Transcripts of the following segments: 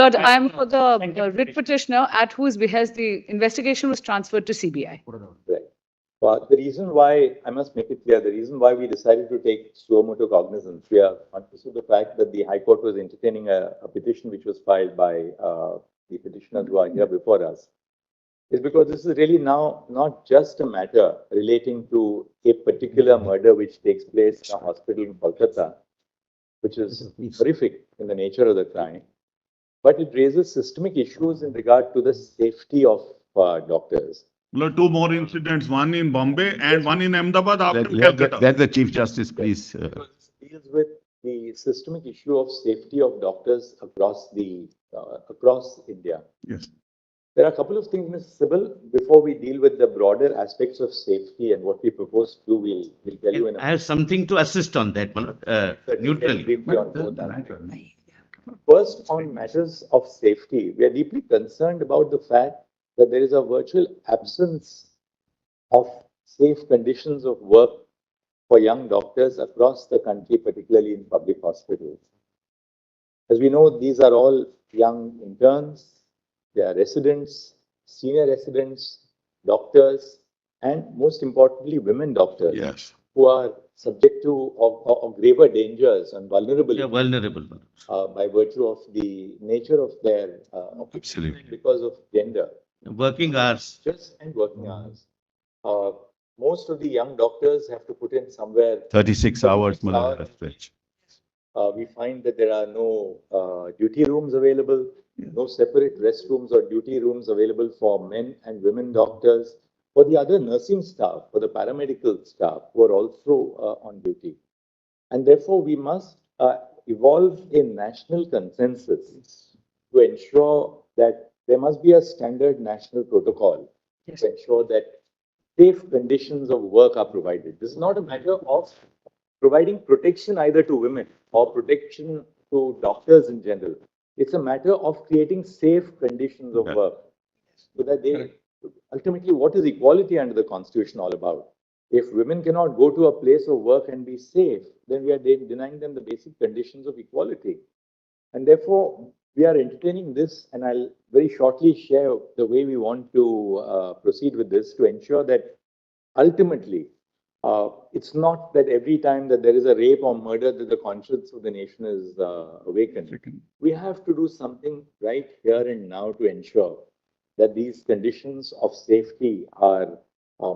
Lord, I am for the writ petitioner at whose behest the investigation was transferred to CBI. Right. But the reason why, I must make it clear, the reason why we decided to take Suo Moto cognizance, we are conscious of the fact that the High Court was entertaining a petition which was filed by the petitioners who are here before us, is because this is really now not just a matter relating to a particular murder which takes place in a hospital in Kolkata, which is horrific in the nature of the crime, but it raises systemic issues in regard to the safety of doctors. Well, two more incidents, one in Bombay and one in Ahmedabad after Calcutta. Let the Chief Justice, please. Because this deals with the systemic issue of safety of doctors across India. Yes. There are a couple of things, Ms. Sibal, before we deal with the broader aspects of safety and what we propose to do, we'll tell you in a I have something to assist on that, neutrally. briefly on both aspects. First, on matters of safety, we are deeply concerned about the fact that there is a virtual absence of safe conditions of work for young doctors across the country, particularly in public hospitals. As we know, these are all young interns, they are residents, senior residents, doctors, and most importantly, women doctors. Yes. Who are subject to graver dangers and vulnerable. Yeah, vulnerable. By virtue of the nature of their Absolutely. because of gender. Working hours. Just and working hours. Most of the young doctors have to put in somewhere 36 hours. We find that there are no duty rooms available, no separate restrooms or duty rooms available for men and women doctors, for the other nursing staff, for the paramedical staff who are also on duty. And therefore, we must evolve a national consensus to ensure that there must be a standard national protocol to ensure that safe conditions of work are provided. This is not a matter of providing protection either to women or protection to doctors in general. It's a matter of creating safe conditions of work so that they ultimately, what is equality under the Constitution all about? If women cannot go to a place of work and be safe, then we are denying them the basic conditions of equality. And therefore, we are entertaining this, and I'll very shortly share the way we want to proceed with this to ensure that ultimately, it's not that every time that there is a rape or murder that the conscience of the nation is awakened. We have to do something right here and now to ensure that these conditions of safety are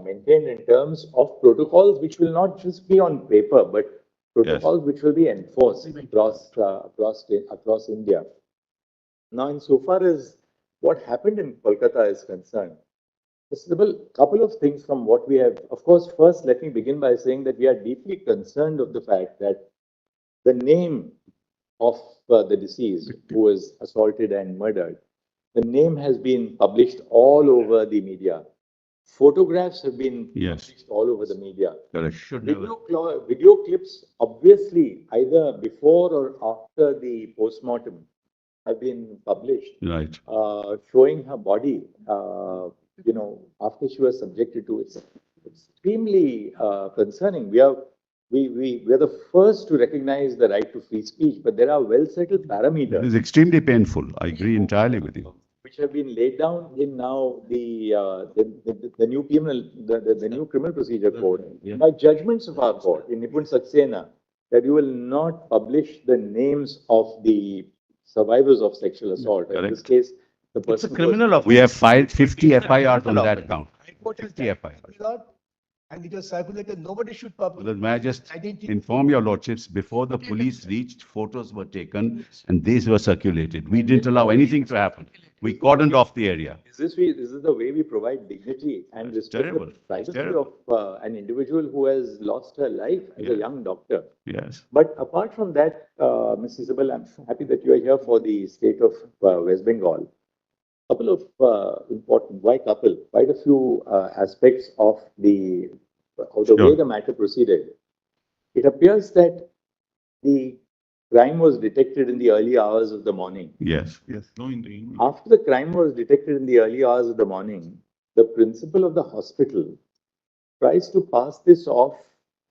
maintained in terms of protocols which will not just be on paper, but protocols which will be enforced across India. Now, insofar as what happened in Kolkata is concerned, a couple of things from what we have. Of course, first, let me begin by saying that we are deeply concerned of the fact that the name of the deceased who was assaulted and murdered, the name has been published all over the media. Photographs have been published all over the media. Video clips, obviously, either before or after the postmortem, have been published. Right. Showing her body, after she was subjected to it. It's extremely concerning. We are the first to recognize the right to free speech, but there are well-settled parameters. It is extremely painful. I agree entirely with you. Which have been laid down in now the new criminal procedure code by judgments of our court in Nipun Saxena, that you will not publish the names of the survivors of sexual assault. In this case, the person. It's a criminal offense. We have filed 50 FIRs on that account. 50 FIRs. And it was circulated, nobody should publish. Well, may I just inform your lordships, before the police reached, photos were taken and these were circulated. We didn't allow anything to happen. We cordoned off the area. This is the way we provide dignity and respect the privacy of an individual who has lost her life as a young doctor. Yes. But apart from that, Ms. Isabel, I'm happy that you are here for the state of West Bengal. Couple of important, quite a few aspects of the way the matter proceeded. It appears that the crime was detected in the early hours of the morning. Yes. Yes. No, in the evening. After the crime was detected in the early hours of the morning, the principal of the hospital tries to pass this off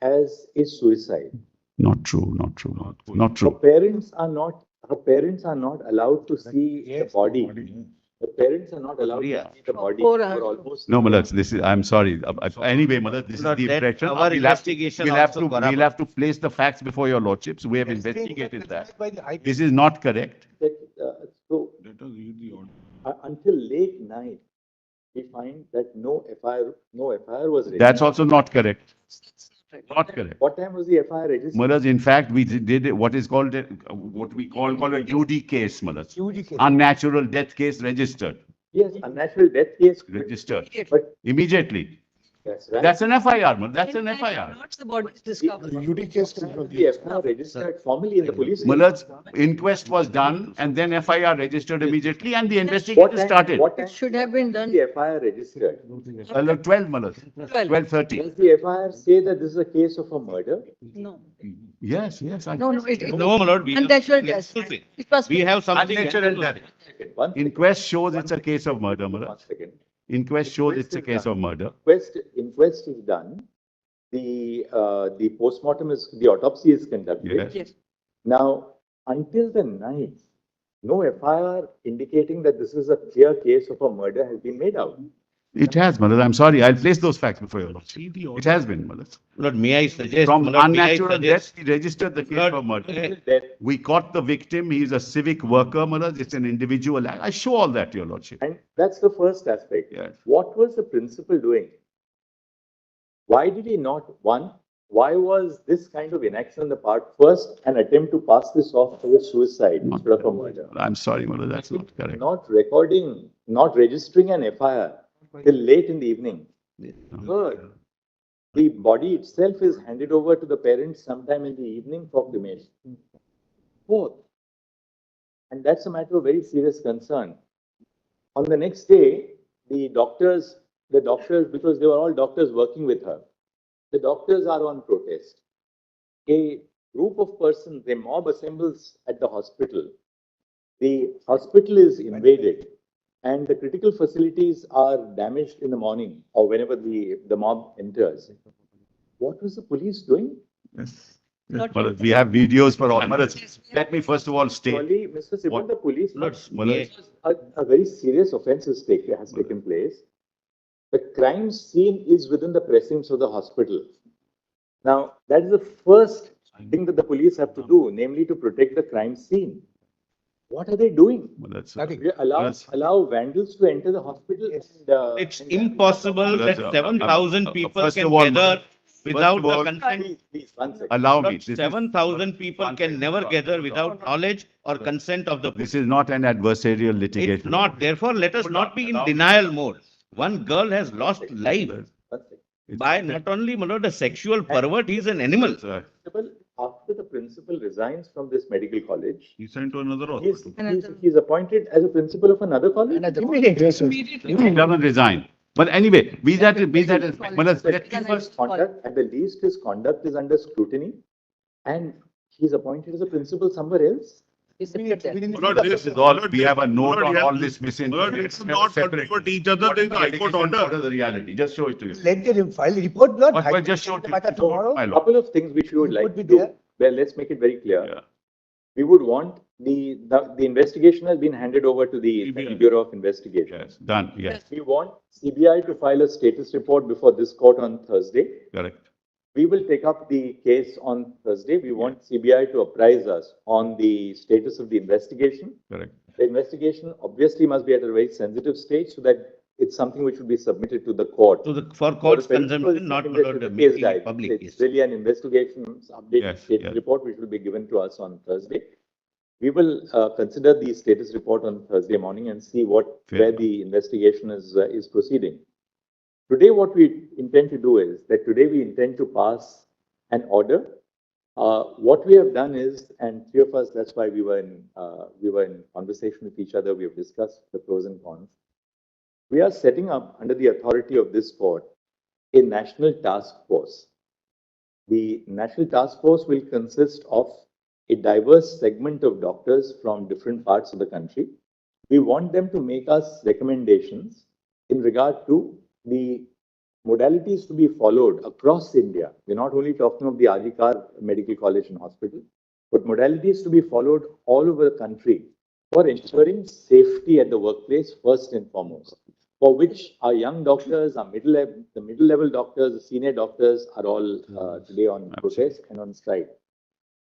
as a suicide. Not true. Not true. Not true. The parents are not Her parents are not allowed to see the Yes. body. The parents are not allowed Yeah. to see the body. Four for hours. almost. No, Malak, this is, I'm sorry. Anyway, Malak, this is Not the that impression. our We'll have to- investigation We'll have also to, we'll corroborate. have to place the facts before your lordships. We have It's been investigated that. certified by the High Court. This is not correct. So until late night, we find that no FIR was registered. That's also not correct. Not correct. What time was the FIR registered? Malak, in fact, we did what is called, what we call a UD case, Malak. UD case. Unnatural death case registered, Yes, unnatural death case. registered But immediately. that's right. That's an FIR, Malak. That's an FIR. Not the body is discovered. UD case. The FIR registered formally in the police. Malak's inquest was done and then FIR registered immediately and the What investigation time- started. What time It should have been done. the FIR registered? 12, Malak. 12:30. Does the FIR say that this is a case of a murder? No. Yes. No, it. No, my lord, we have Unnatural something death. else to say. It was. We have something. Unnatural else to death. say. One Inquest shows it's a case of murder, One Malak. second. Inquest shows it's a case of murder. Inquest is done. The postmortem is, the autopsy is conducted. Yes. Yes. Now, until the night, no FIR indicating that this is a clear case of a murder has been made out. It has, Malak. I'm sorry. I'll place those facts before your lordship. It has been, Malak. Lord, may I suggest? From my lord, may I unnatural death, suggest- he registered the case Lord, for murder. That, We caught the victim. He is a civic worker, Malak. It's an individual act. I show all that to your lordship. and that's the first aspect. Yes. What was the principal doing? Why did he not, why was this kind of inaction on the part, first, an attempt to pass this off as a suicide instead of a murder? I'm sorry, Malak. That's not correct. Not recording, not registering an FIR till late in the evening. Third, the body itself is handed over to the parents sometime in the evening for cremation. Fourth, and that's a matter of very serious concern. On the next day, the doctors, because they were all doctors working with her, the doctors are on protest. A group of persons, a mob assembles at the hospital. The hospital is invaded and the critical facilities are damaged in the morning or whenever the mob enters. What was the police doing? Yes. Not Malak, we have videos for all. Malak, let me first of all state. Surely, Mr. Sibal, What? the police, Lord, Malak, a very serious offense has taken place. The crime scene is within the precincts of the hospital. Now, that is the first thing that the police have to do, namely to protect the crime scene. What are they doing? Malak, Nothing. They allow vandals to enter the hospital. It's impossible That's, that 7,000 people first can of all, gather without of all, the consent. Please, one second. allow me. Lord, This is- 7,000 people One can second. never gather without knowledge or consent of the police. This is not an adversarial litigation. It's not, therefore, let us not be in denial mode. One girl has lost life One second. by not only, my lord, a sexual pervert, he is an animal. Principal, after the principal resigns from this medical college, He sent to another he's, hospital. he's appointed as a principal of another college. He doesn't resign. But anyway, be that, Malak, let me first, His conduct, at the least, his conduct is under scrutiny, and he's appointed as a principal somewhere else. Lord, this is all, we have a note Lord, on yes. all this Lord, misinformation. it's not contradict each other. There is a high court What order. is the reality? Just show it to you. Let them file the report, not. But High Court just show take it the to matter you. tomorrow. My lord. Couple of things which we would like Would be to do. there. Well, let's make it very clear. Yeah. We would want the investigation has been handed over to the CBI. Bureau of Investigation. Yes, done, yes, We want CBI to file a status report before this court on Thursday. correct. We will take up the case on Thursday. We want CBI to apprise us on the status of the investigation. Correct. The investigation obviously must be at a very sensitive stage so that it's something which should be submitted to the court. For court's For the consumption, not, my lord, the case making diary. it public. It's really an investigation update Yes, status yes. report which will be given to us on Thursday. We will consider the status report on Thursday morning and see Fair where enough. the investigation is proceeding. Today, what we intend to do is that today we intend to pass an order. What we have done is, and three of us, that's why we were in conversation with each other. We have discussed the pros and cons. We are setting up, under the authority of this court, a national task force. The national task force will consist of a diverse segment of doctors from different parts of the country. We want them to make us recommendations in regard to the modalities to be followed across India. We're not only talking of the Ajikar Medical College and Hospital, but modalities to be followed all over the country for ensuring safety at the workplace first and foremost, for which our young doctors, the middle level doctors, the senior doctors are all today on protest and on strike.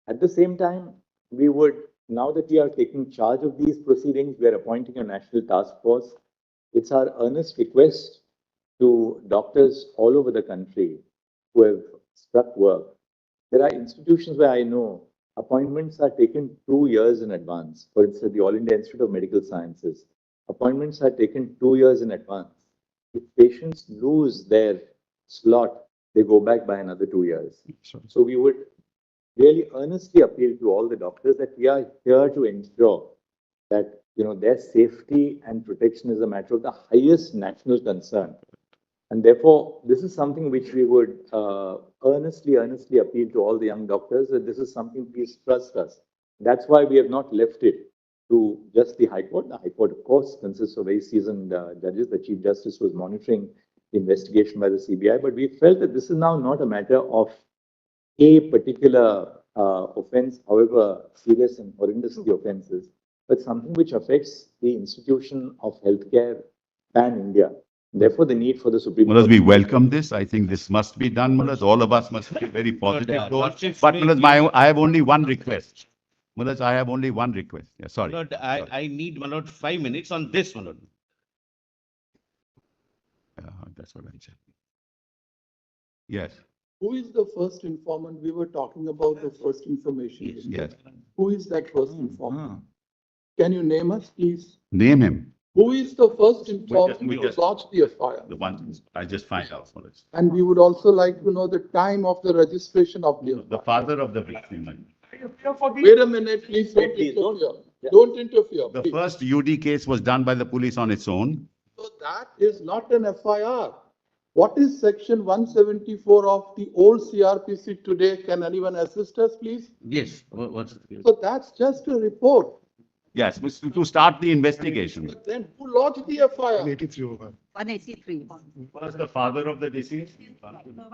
At the same time, we would, now that we are taking charge of these proceedings, we are appointing a national task force. It's our earnest request to doctors all over the country who have struck work. There are institutions where I know appointments are taken 2 years in advance. For instance, the All India Institute of Medical Sciences. Appointments are taken 2 years in advance. If patients lose their slot, they go back by another 2 years. So we would really earnestly appeal to all the doctors that we are here to ensure that their safety and protection is a matter of the highest national concern. And therefore, this is something which we would earnestly appeal to all the young doctors that this is something, please trust us. That's why we have not left it to just the High Court. The High Court, of course, consists of very seasoned judges. The Chief Justice was monitoring the investigation by the CBI, but we felt that this is now not a matter of a particular offense, however serious and horrendous the offense is, but something which affects the institution of healthcare pan-India. Therefore, the need for the Supreme Mullahs, Court. we welcome this. I think this must be done, Mullahs. All of us must be very positive. But Mullahs, I have only one request. Mullahs, I have only one request. Yeah, sorry. Lord, I need, my lord, 5 minutes on this, my lord. That's what I said. Yes, Who is the first informant? We were talking about the first information. yes. Who is that first informant? Can you name us, please? Name him. Who is the first informant we who just- lodged the FIR? The one, I just find out, Mullahs. And we would also like to know the time of the registration of the The FIR. father of the victim. Wait a minute, please don't Please don't- interfere. yeah. Don't interfere, The please. first UD case was done by the police on its own. So that is not an FIR. What is section 174 of the old CRPC today? Can anyone assist us, please? Yes, what's So that's just a report. Yes, to start the investigation. But then who lodged the FIR? 183. First, the father of the deceased.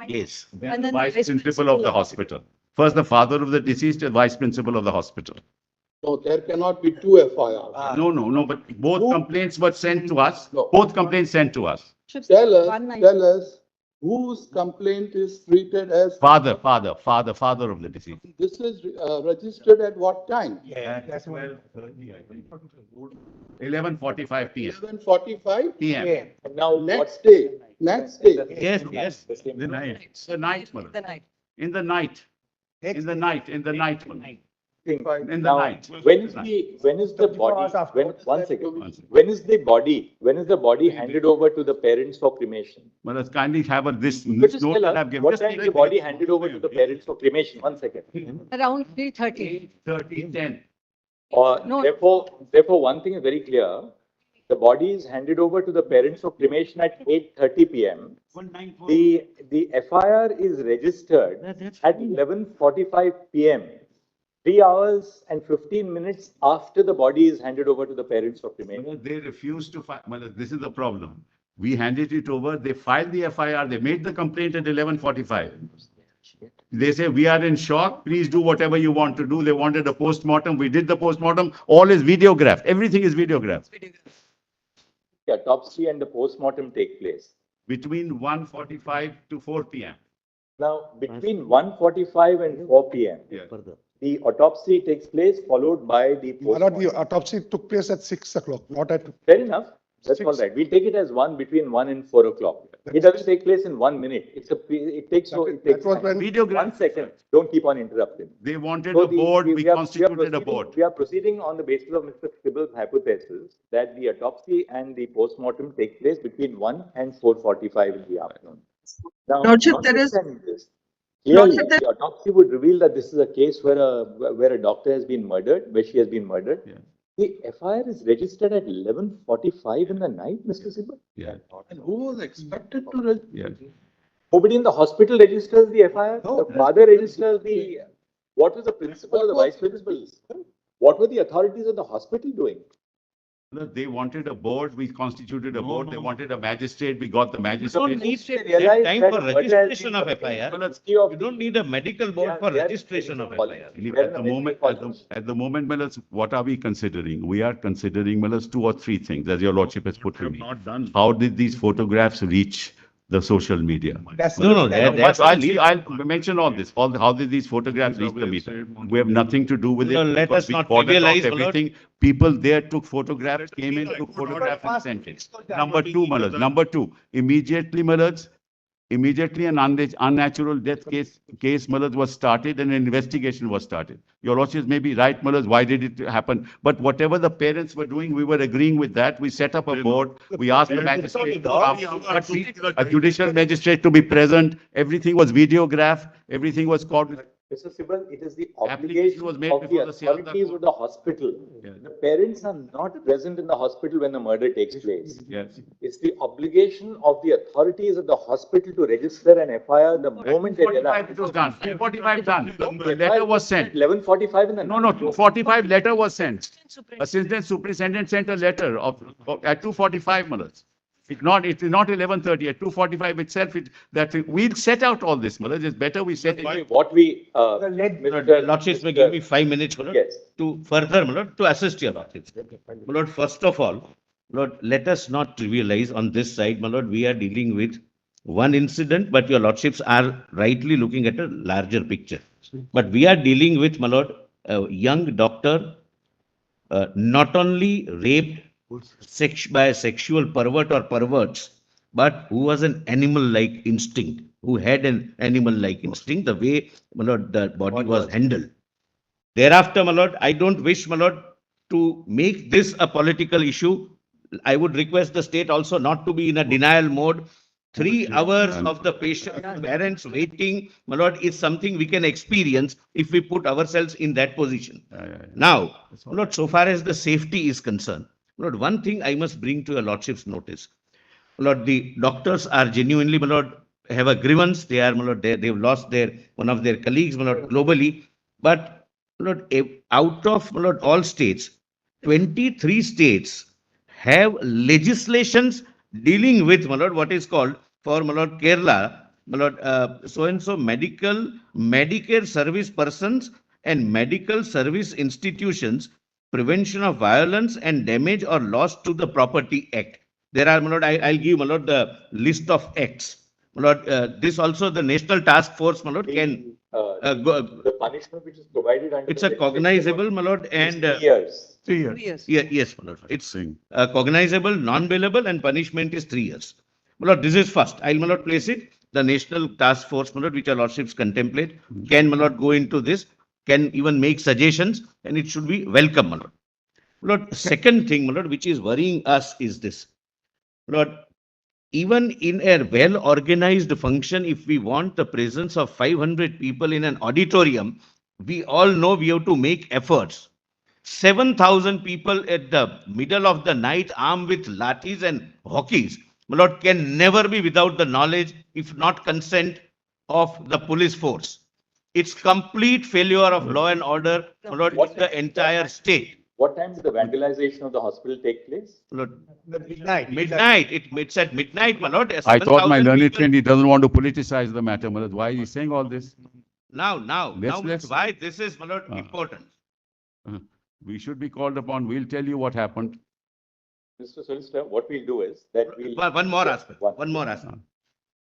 Yes. Then And the then vice vice principal of the hospital. First, the father of the deceased and vice principal of the hospital. No, there cannot be two FIRs. No, but both complaints were sent to us. No. Both complaints sent to us. Tell us whose complaint is treated as, Father of the deceased. this is registered at what time? 11:45 p.m. 11:45? PM. And now, Next day, Yes, The night. The night, Mullah. The night. In the night. In the night. In the night, Mullah. In the Now, night. when is the body, one second, when is the body handed over to the parents for cremation? Well, let's kindly have this Could note just that tell I've us, given. what Just time is the body handed over to the parents for cremation? One second. Around 3:30. 30:10. No. Therefore, one thing is very clear. The body is handed over to the parents for cremation at 8:30 p.m. The FIR is registered at 11:45 p.m. 3 hours and 15 minutes after the body is handed over to the parents for cremation. Well, they refused to file. Well, this is the problem. We handed it over. They filed the FIR. They made the complaint at 11:45. They say, we are in shock. Please do whatever you want to do. They wanted a post-mortem. We did the post-mortem. All is videographed. Everything is videographed. The autopsy and the post-mortem take place. Between 1:45 to 4 p.m. Now, between 1:45 and 4 p.m., Yeah. the autopsy takes place, followed by the Why not the post-mortem. autopsy took place at 6 o'clock, not at, Fair enough. That's all right. We'll take it as between 1 and 4 o'clock. It doesn't take place in 1 minute. It takes that was time. when, Videograph. 1 second. Don't keep on interrupting. They wanted So a board. We are constituted a proceeding- board. We are proceeding on the basis of Mr. Sibal's hypothesis that the autopsy and the post-mortem take place between 1 and 4:45 in the afternoon. Now, Lordship, there is- notwithstanding this, clearly, Lordship, there- the autopsy would reveal that this is a case where a doctor has been murdered, where she has been murdered. Yeah. The FIR is registered at 11:45 in the night, Mr. Sibal. Yeah, And who was expected to yeah. Nobody in the hospital registers the FIR. No. The father registers the, what was the principal or the vice principal? What were the authorities of the hospital doing? Look, they wanted a board, we constituted a board, they wanted a magistrate, we got the magistrate. need They that realize time that for murder has registration been of the FIR. history of You don't need a medical board Yeah, for they are registration of political FIR. politics. At the moment, at the moment, Malas, what are we considering? We are considering, Malas, two or three things, as your lordship has put to Have me. not done. How did these photographs reach the social media? No, that's I'll mention all this. How did these photographs reach the media? We have nothing to do with it. No, let because us we not cordoned off trivialize, my lord. everything. People there took photographs, came in, took photographs and sent it. Number two, Malas. Number two, immediately, Malas, immediately an unnatural death case, Malas, was started and an investigation was started. Your lordships may be right, Malas, why did it happen? But whatever the parents were doing, we were agreeing with that. We set up a board. We asked the magistrate to come, a judicial magistrate to be present. Everything was videographed. Everything was called. Mr. Sibal, it is the Application obligation was made of the before the Sialda authorities court. of the hospital. Yeah. The parents are not present in the hospital when the murder takes place. Yes. It's the obligation of the authorities of the hospital to register an FIR the moment they 45 realize. it was done. 45 done. The letter was sent. 11:45 in the night. No, 245 letter was sent. Assistant superintendent sent a letter at 2:45 Malas. It's not 11:30, at 2:45 itself, we'll set out all this, Malas. It's better we set it. What we, Mr. Lordships may give me 5 minutes, my lord, Yes. to further, my lord, to assist your lordships. My lord, first of all, Lord, let us not trivialize on this side, my lord, we are dealing with one incident, but your lordships are rightly looking at a larger picture. But we are dealing with, my lord, a young doctor, not only raped by a sexual pervert or perverts, but who was an animal-like instinct, who had an animal-like instinct, the way, my lord, the body was handled. Thereafter, my lord, I don't wish, my lord, to make this a political issue. I would request the state also not to be in a denial mode. 3 hours of the patient, parents waiting, my lord, is something we can experience if we put ourselves in that position. Now, my lord, so far as the safety is concerned, my lord, one thing I must bring to your lordship's notice. My lord, the doctors are genuinely, my lord, have a grievance. They are, my lord, they've lost one of their colleagues, my lord, globally. But, my lord, out of, my lord, all states, 23 states have legislations dealing with, my lord, what is called for, my lord, Kerala, my lord, so-and-so Medicare service persons and medical service institutions, Prevention of Violence and Damage or Loss to the Property Act. There are, my lord, I'll give, my lord, the list of acts. My lord, this also the National Task Force, my lord, can The punishment which is provided under. it's a cognizable, my lord, and 3 years. 3 years. Yes. yes, my lord. It's cognizable, non-bailable, and punishment is 3 years. My lord, this is first. I'll, my lord, place it. The National Task Force, my lord, which our lordships contemplate, can, my lord, go into this, can even make suggestions, and it should be welcome, my lord. My lord, second thing, my lord, which is worrying us is this. My lord, even in a well-organized function, if we want the presence of 500 people in an auditorium, we all know we have to make efforts. 7,000 people at the middle of the night armed with lathis and hockeys, my lord, can never be without the knowledge, if not consent, of the police force. It's complete failure of law and order, my lord, in the entire state. What time did the vandalization of the hospital take place? My lord, midnight. It's at midnight, my lord. I thought my 7,000 learned people- friend, he doesn't want to politicize the matter, Malas. Why is he saying all this? Now, Let's- why this is, my lord, important. We should be called upon. We'll tell you what happened. Mr. Solicitor, what we'll do is that we'll. One more aspect. One. One more aspect.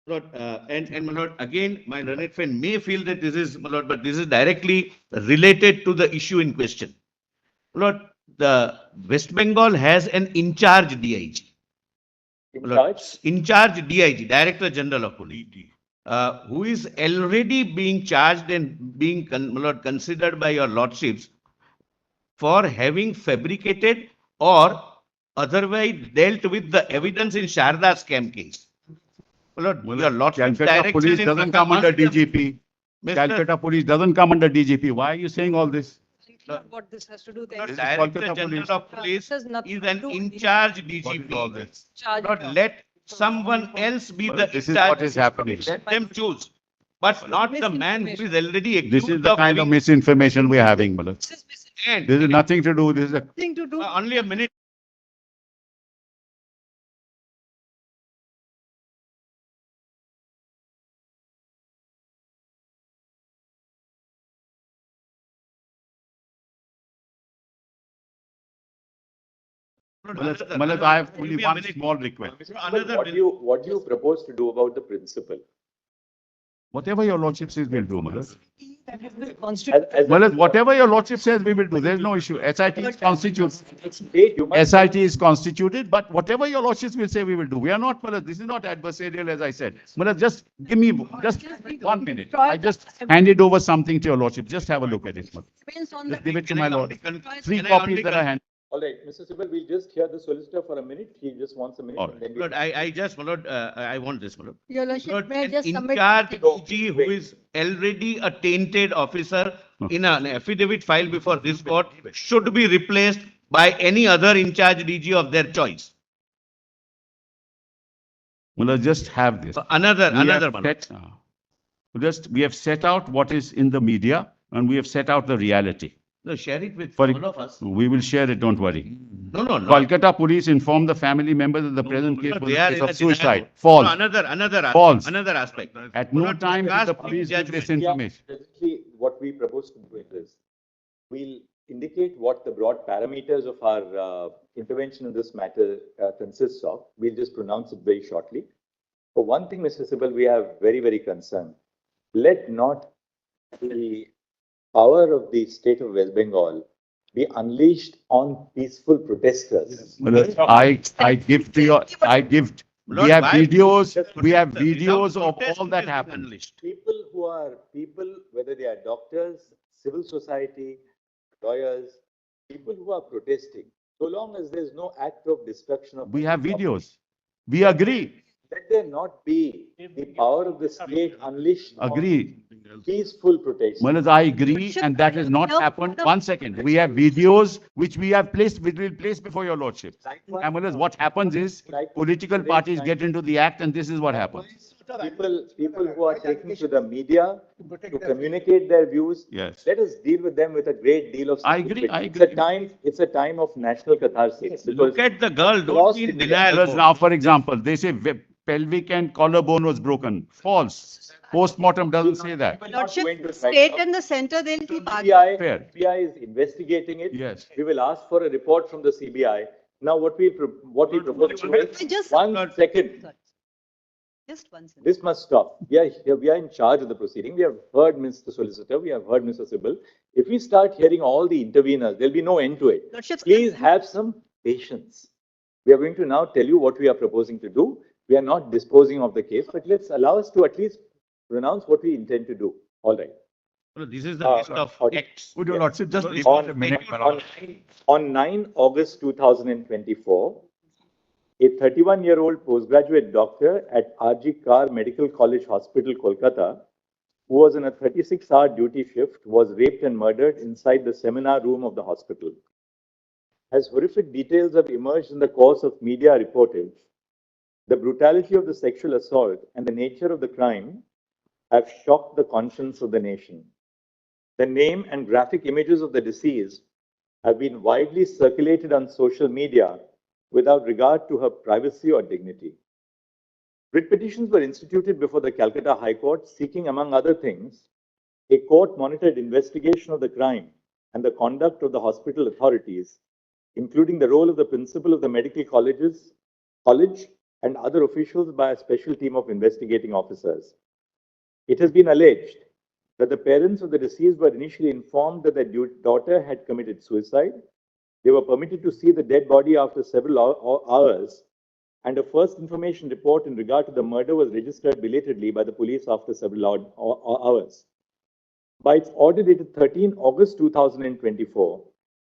Lord, and my lord, again, my learned friend may feel that this is, my lord, but this is directly related to the issue in question. Lord, the West Bengal has an in-charge DIG. In Lord, charge? in-charge DIG, Director General of Police, who is already being charged and being, my lord, considered by your lordships for having fabricated or otherwise dealt with the evidence in Sharda scam case. My lord, your lordship's Calcutta direction police is doesn't come under amongst the- DGP. Mr. Calcutta police doesn't come under DGP. Why are you saying all this? What this has to do Lord, then. is Director Kolkata General police. of Police This has nothing is to an do with in-charge What is all DGP. this? Charge Lord, it off. let someone else be the This is in-charge. what is happening. Let them choose, but not the man who is already This accused is the kind of having- misinformation we're having, Malas. This is And This is nothing to do. This is a nothing to do. only a minute. Malad, I have only one small request. What do you propose to do about the principle? Whatever your lordship says, we'll do, Malad. As Malad, whatever your lordship says, we will do. There's no issue. SIT is constituted. state, you must SIT is constituted, but whatever your lordships will say, we will do. We are not, Malad, this is not adversarial, as I said. Malad, just give me just 1 minute. I just handed over something to your lordship. Just have a look at it, Malad. Just give it to my lord. 3 copies that I handed. All right, Mr. Sibal, we'll just hear the solicitor for a minute. He just wants a minute. All and then My lord, I just, my lord, I want this, my lord. Your Lordship, Lord, may I an just submit? in-charge DG who is already a tainted officer in an affidavit filed before this court should be replaced by any other in-charge DG of their choice. Malad, just have this. Another, We have my lord. we have set out what is in the media and we have set out the reality. No, share it with For- all of us. We will share it, don't worry. No, no, no. Kolkata police informed the family members that the present case No, was they a are case in of a suicide. denial. False. No, another False. aspect, another aspect. At My no lord, time did cast the public police give judgment. this information. Presently, what we propose to do is we'll indicate what the broad parameters of our intervention in this matter consists of. We'll just pronounce it very shortly. For one thing, Mr. Sibal, we are very, very concerned. Let not the power of the state of West Bengal be unleashed on peaceful protesters. Malad, I give to your, we Lord, have why videos, protest we have without videos of protest all that it is happened. unleashed? People, whether they are doctors, civil society, lawyers, people who are protesting, so long as there's no act of destruction of. We have videos. We agree, Let there not be the power of the state unleashed agree. on peaceful protest. Malad, I agree, and that has not happened. 1 second. We have videos which we have placed, we will place before your lordship. And Malad, what happens is political parties get into the act and this is what happens. People who are taking to the media to communicate their views. Yes. Let us deal with them with a great deal of. I agree, I It's a time of national catharsis. Look because at the girl, don't Lost be in in denial. Malad, mode. now, for example, they say pelvic and collarbone was broken. False. Postmortem doesn't say that. we're not going to Lordship, strike state now. and the center, they'll keep arguing. CBI, Fair. CBI is investigating it. Yes. We will ask for a report from the CBI. Now, what we propose to do is, Just- 1 second, Sorry. Just one second. this must stop. We are here, we are in charge of the proceeding. We have heard Mr. Solicitor, we have heard Mr. Sibal. If we start hearing all the interveners, there'll be no end to it. Lordship, Please have some patience. We are going to now tell you what we are proposing to do. We are not disposing of the case, but let's allow us to at least pronounce what we intend to do. All right. No, this is the list of okay. acts. Would your lordship just give us a minute, my lord? On 9 August 2024, a 31-year-old postgraduate doctor at R.G. Kar Medical College Hospital, Kolkata, who was in a 36-hour duty shift, was raped and murdered inside the seminar room of the hospital. As horrific details have emerged in the course of media reportage, the brutality of the sexual assault and the nature of the crime have shocked the conscience of the nation. The name and graphic images of the deceased have been widely circulated on social media without regard to her privacy or dignity. Writ petitions were instituted before the Calcutta High Court seeking, among other things, a court-monitored investigation of the crime and the conduct of the hospital authorities, including the role of the principal of the medical college and other officials by a special team of investigating officers. It has been alleged that the parents of the deceased were initially informed that their daughter had committed suicide. They were permitted to see the dead body after several hours, and a first information report in regard to the murder was registered belatedly by the police after several hours. By its order dated 13 August 2024,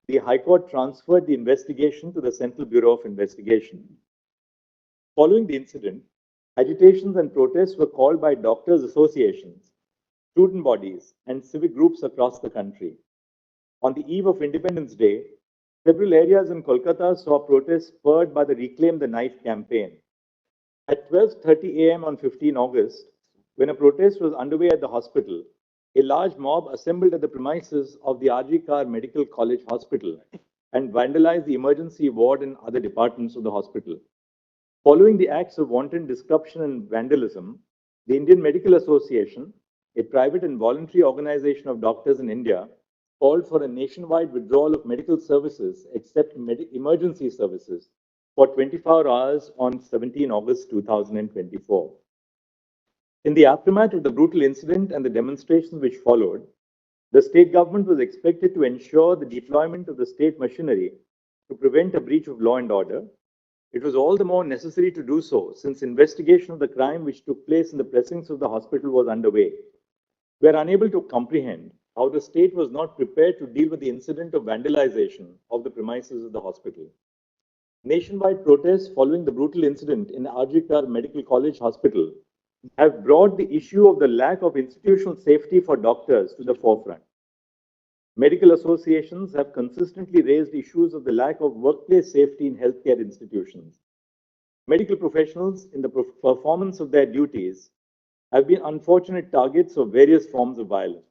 the High Court transferred the investigation to the Central Bureau of Investigation. Following the incident, agitations and protests were called by doctors' associations, student bodies, and civic groups across the country. On the eve of Independence Day, several areas in Kolkata saw protests spurred by the Reclaim the Knife campaign. At 12:30 a.m. on 15 August, when a protest was underway at the hospital, a large mob assembled at the premises of the R.G. Kar Medical College Hospital and vandalized the emergency ward and other departments of the hospital. Following the acts of wanton disruption and vandalism, the Indian Medical Association, a private and voluntary organization of doctors in India, called for a nationwide withdrawal of medical services except emergency services for 24 hours on 17 August 2024. In the aftermath of the brutal incident and the demonstrations which followed, the state government was expected to ensure the deployment of the state machinery to prevent a breach of law and order. It was all the more necessary to do so since investigation of the crime which took place in the precincts of the hospital was underway. We are unable to comprehend how the state was not prepared to deal with the incident of vandalization of the premises of the hospital. Nationwide protests following the brutal incident in RG Medical College Hospital have brought the issue of the lack of institutional safety for doctors to the forefront. Medical associations have consistently raised issues of the lack of workplace safety in healthcare institutions. Medical professionals, in the performance of their duties, have been unfortunate targets of various forms of violence.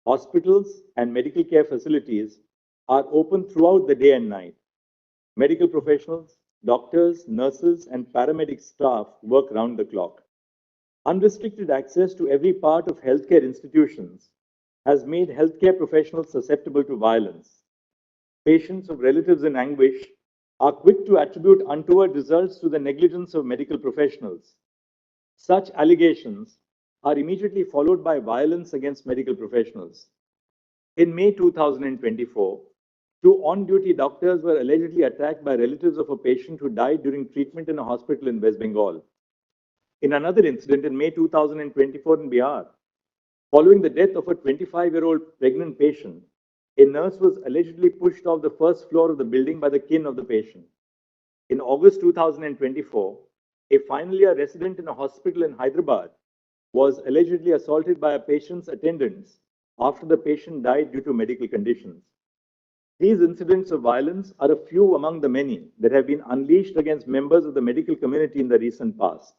Hospitals and medical care facilities are open throughout the day and night. Medical professionals, doctors, nurses, and paramedic staff work round the clock. Unrestricted access to every part of healthcare institutions has made healthcare professionals susceptible to violence. Patients of relatives in anguish are quick to attribute untoward results to the negligence of medical professionals. Such allegations are immediately followed by violence against medical professionals. In May 2024, two on-duty doctors were allegedly attacked by relatives of a patient who died during treatment in a hospital in West Bengal. In another incident in May 2024 in Bihar, following the death of a 25-year-old pregnant patient, a nurse was allegedly pushed off the first floor of the building by the kin of the patient. In August 2024, a final year resident in a hospital in Hyderabad was allegedly assaulted by a patient's attendants after the patient died due to medical conditions. These incidents of violence are a few among the many that have been unleashed against members of the medical community in the recent past.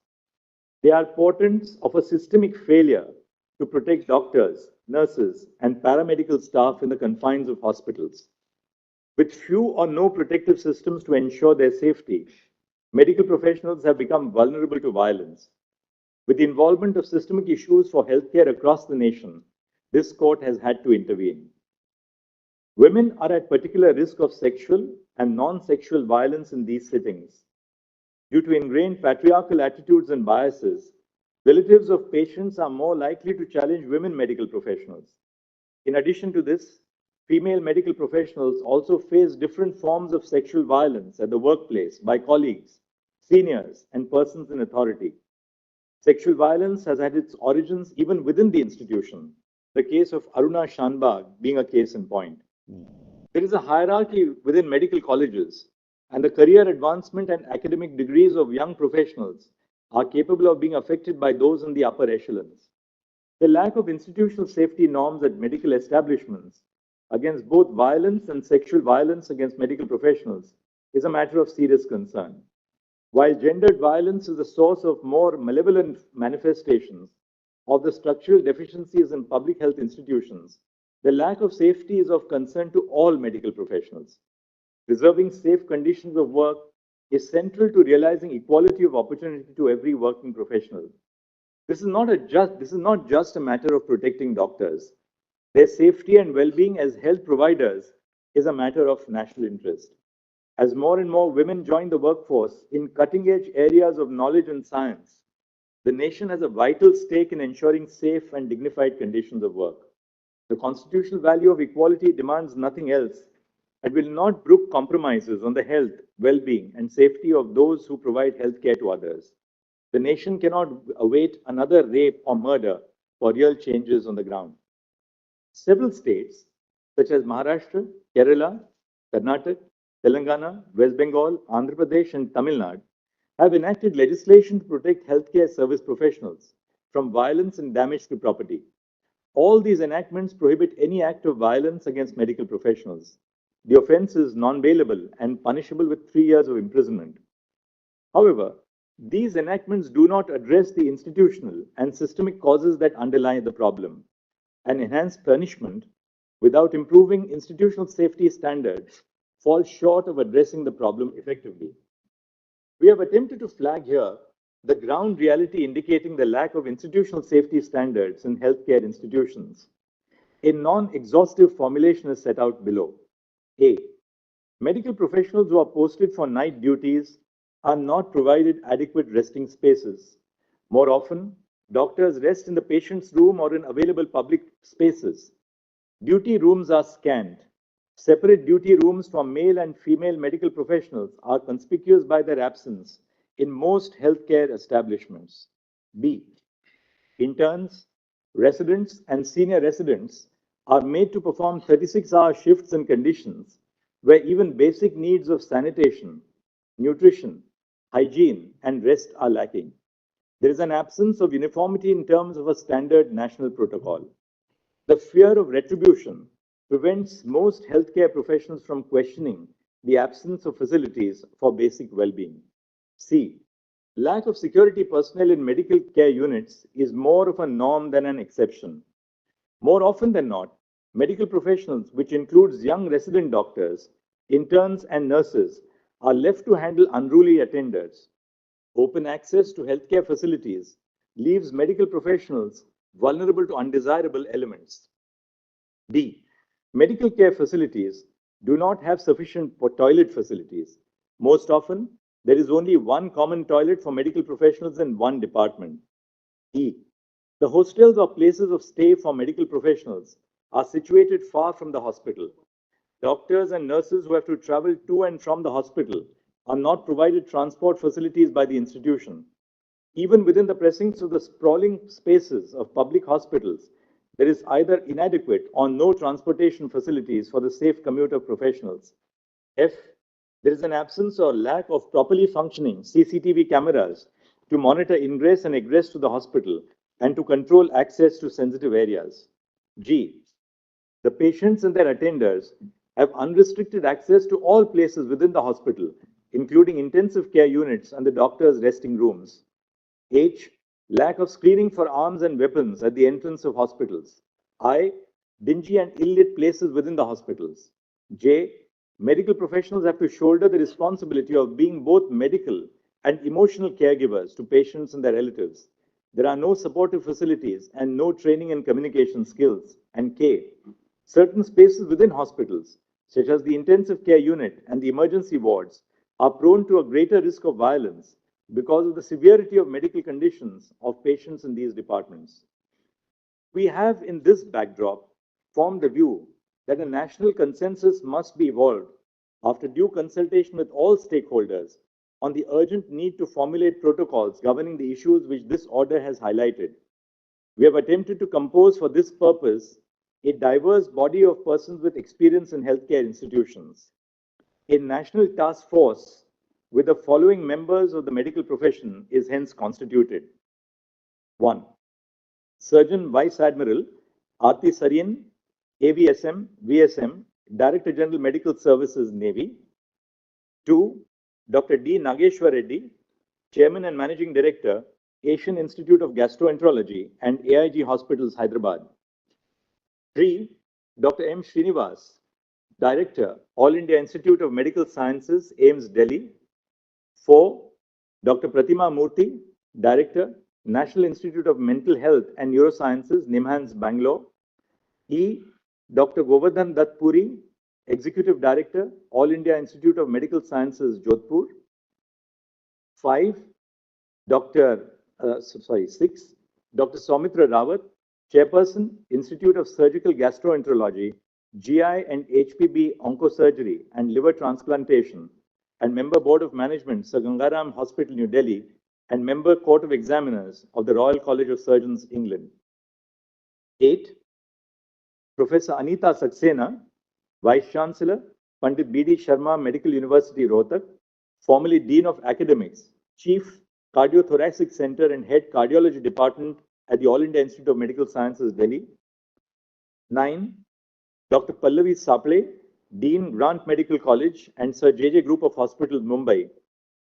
They are portents of a systemic failure to protect doctors, nurses, and paramedical staff in the confines of hospitals. With few or no protective systems to ensure their safety, medical professionals have become vulnerable to violence. With the involvement of systemic issues for healthcare across the nation, this court has had to intervene. Women are at particular risk of sexual and non-sexual violence in these settings. Due to ingrained patriarchal attitudes and biases, relatives of patients are more likely to challenge women medical professionals. In addition to this, female medical professionals also face different forms of sexual violence at the workplace by colleagues, seniors, and persons in authority. Sexual violence has had its origins even within the institution, the case of Aruna Shanbag being a case in point. There is a hierarchy within medical colleges, and the career advancement and academic degrees of young professionals are capable of being affected by those in the upper echelons. The lack of institutional safety norms at medical establishments against both violence and sexual violence against medical professionals is a matter of serious concern. While gendered violence is the source of more malevolent manifestations of the structural deficiencies in public health institutions, the lack of safety is of concern to all medical professionals. Preserving safe conditions of work is central to realizing equality of opportunity to every working professional. This is not just a matter of protecting doctors. Their safety and well-being as health providers is a matter of national interest. As more and more women join the workforce in cutting-edge areas of knowledge and science, the nation has a vital stake in ensuring safe and dignified conditions of work. The constitutional value of equality demands nothing else and will not brook compromises on the health, well-being, and safety of those who provide health care to others. The nation cannot await another rape or murder for real changes on the ground. Several states, such as Maharashtra, Kerala, Karnataka, Telangana, West Bengal, Andhra Pradesh, and Tamil Nadu, have enacted legislation to protect healthcare service professionals from violence and damage to property. All these enactments prohibit any act of violence against medical professionals. The offense is non-bailable and punishable with 3 years of imprisonment. However, these enactments do not address the institutional and systemic causes that underlie the problem. An enhanced punishment without improving institutional safety standards falls short of addressing the problem effectively. We have attempted to flag here the ground reality indicating the lack of institutional safety standards in healthcare institutions. A non-exhaustive formulation is set out below. A. Medical professionals who are posted for night duties are not provided adequate resting spaces. More often, doctors rest in the patient's room or in available public spaces. Duty rooms are scant. Separate duty rooms for male and female medical professionals are conspicuous by their absence in most healthcare establishments. B. Interns, residents, and senior residents are made to perform 36-hour shifts in conditions where even basic needs of sanitation, nutrition, hygiene, and rest are lacking. There is an absence of uniformity in terms of a standard national protocol. The fear of retribution prevents most healthcare professionals from questioning the absence of facilities for basic well-being. C. Lack of security personnel in medical care units is more of a norm than an exception. More often than not, medical professionals, which includes young resident doctors, interns, and nurses, are left to handle unruly attenders. Open access to healthcare facilities leaves medical professionals vulnerable to undesirable elements. D. Medical care facilities do not have sufficient toilet facilities. Most often, there is only one common toilet for medical professionals in one department. E. The hostels or places of stay for medical professionals are situated far from the hospital. Doctors and nurses who have to travel to and from the hospital are not provided transport facilities by the institution. Even within the precincts of the sprawling spaces of public hospitals, there is either inadequate or no transportation facilities for the safe commute of professionals. F. There is an absence or lack of properly functioning CCTV cameras to monitor ingress and egress to the hospital and to control access to sensitive areas. G. The patients and their attenders have unrestricted access to all places within the hospital, including intensive care units and the doctor's resting rooms. H. Lack of screening for arms and weapons at the entrance of hospitals. I. Dingy and ill-lit places within the hospitals. J. Medical professionals have to shoulder the responsibility of being both medical and emotional caregivers to patients and their relatives. There are no supportive facilities and no training and communication skills. And K. Certain spaces within hospitals, such as the intensive care unit and the emergency wards, are prone to a greater risk of violence because of the severity of medical conditions of patients in these departments. We have, in this backdrop, formed the view that a national consensus must be evolved after due consultation with all stakeholders on the urgent need to formulate protocols governing the issues which this order has highlighted. We have attempted to compose for this purpose a diverse body of persons with experience in healthcare institutions. A national task force with the following members of the medical profession is hence constituted. 1. Surgeon Vice Admiral Aarti Sarian, AVSM, VSM, Director General Medical Services, Navy. 2. Dr. D. Nageshwar Reddy, Chairman and Managing Director, Asian Institute of Gastroenterology and AIG Hospitals, Hyderabad. 3. Dr. M. Srinivas, Director, All India Institute of Medical Sciences, AIIMS, Delhi. 4. Dr. Pratima Murthy, Director, National Institute of Mental Health and Neurosciences, NIMHANS, Bangalore. E. Dr. Govardhan Dutt Puri, Executive Director, All India Institute of Medical Sciences, Jodhpur. 5. 6. Dr. Soumitra Rawat, Chairperson, Institute of Surgical Gastroenterology, GI and HPB Oncosurgery and Liver Transplantation, and Member Board of Management, Sir Gangaram Hospital, New Delhi, and Member Court of Examiners of the Royal College of Surgeons, England. 8. Professor Anita Saxena, Vice Chancellor, Pandit B.D. Sharma Medical University, Rohtak, formerly Dean of Academics, Chief Cardiothoracic Center and Head Cardiology Department at the All India Institute of Medical Sciences, Delhi. 9. Dr. Pallavi Saple, Dean, Grant Medical College and Sir J.J. Group of Hospitals, Mumbai.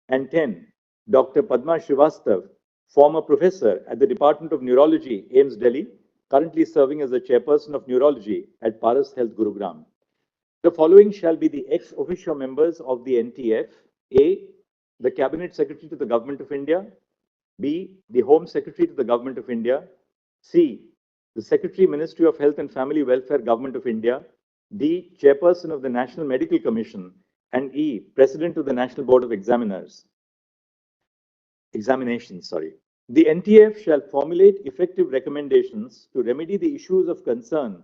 And 10. Dr. Padma Srivastav, former professor at the Department of Neurology, AIIMS, Delhi, currently serving as the Chairperson of Neurology at Paras Health, Gurugram. The following shall be the ex officio members of the NTF. A. The Cabinet Secretary to the Government of India. B. The Home Secretary to the Government of India. C. the Secretary, Ministry of Health and Family Welfare, Government of India. D, Chairperson of the National Medical Commission. And E, President of the National Board of Examinations. The NTF shall formulate effective recommendations to remedy the issues of concern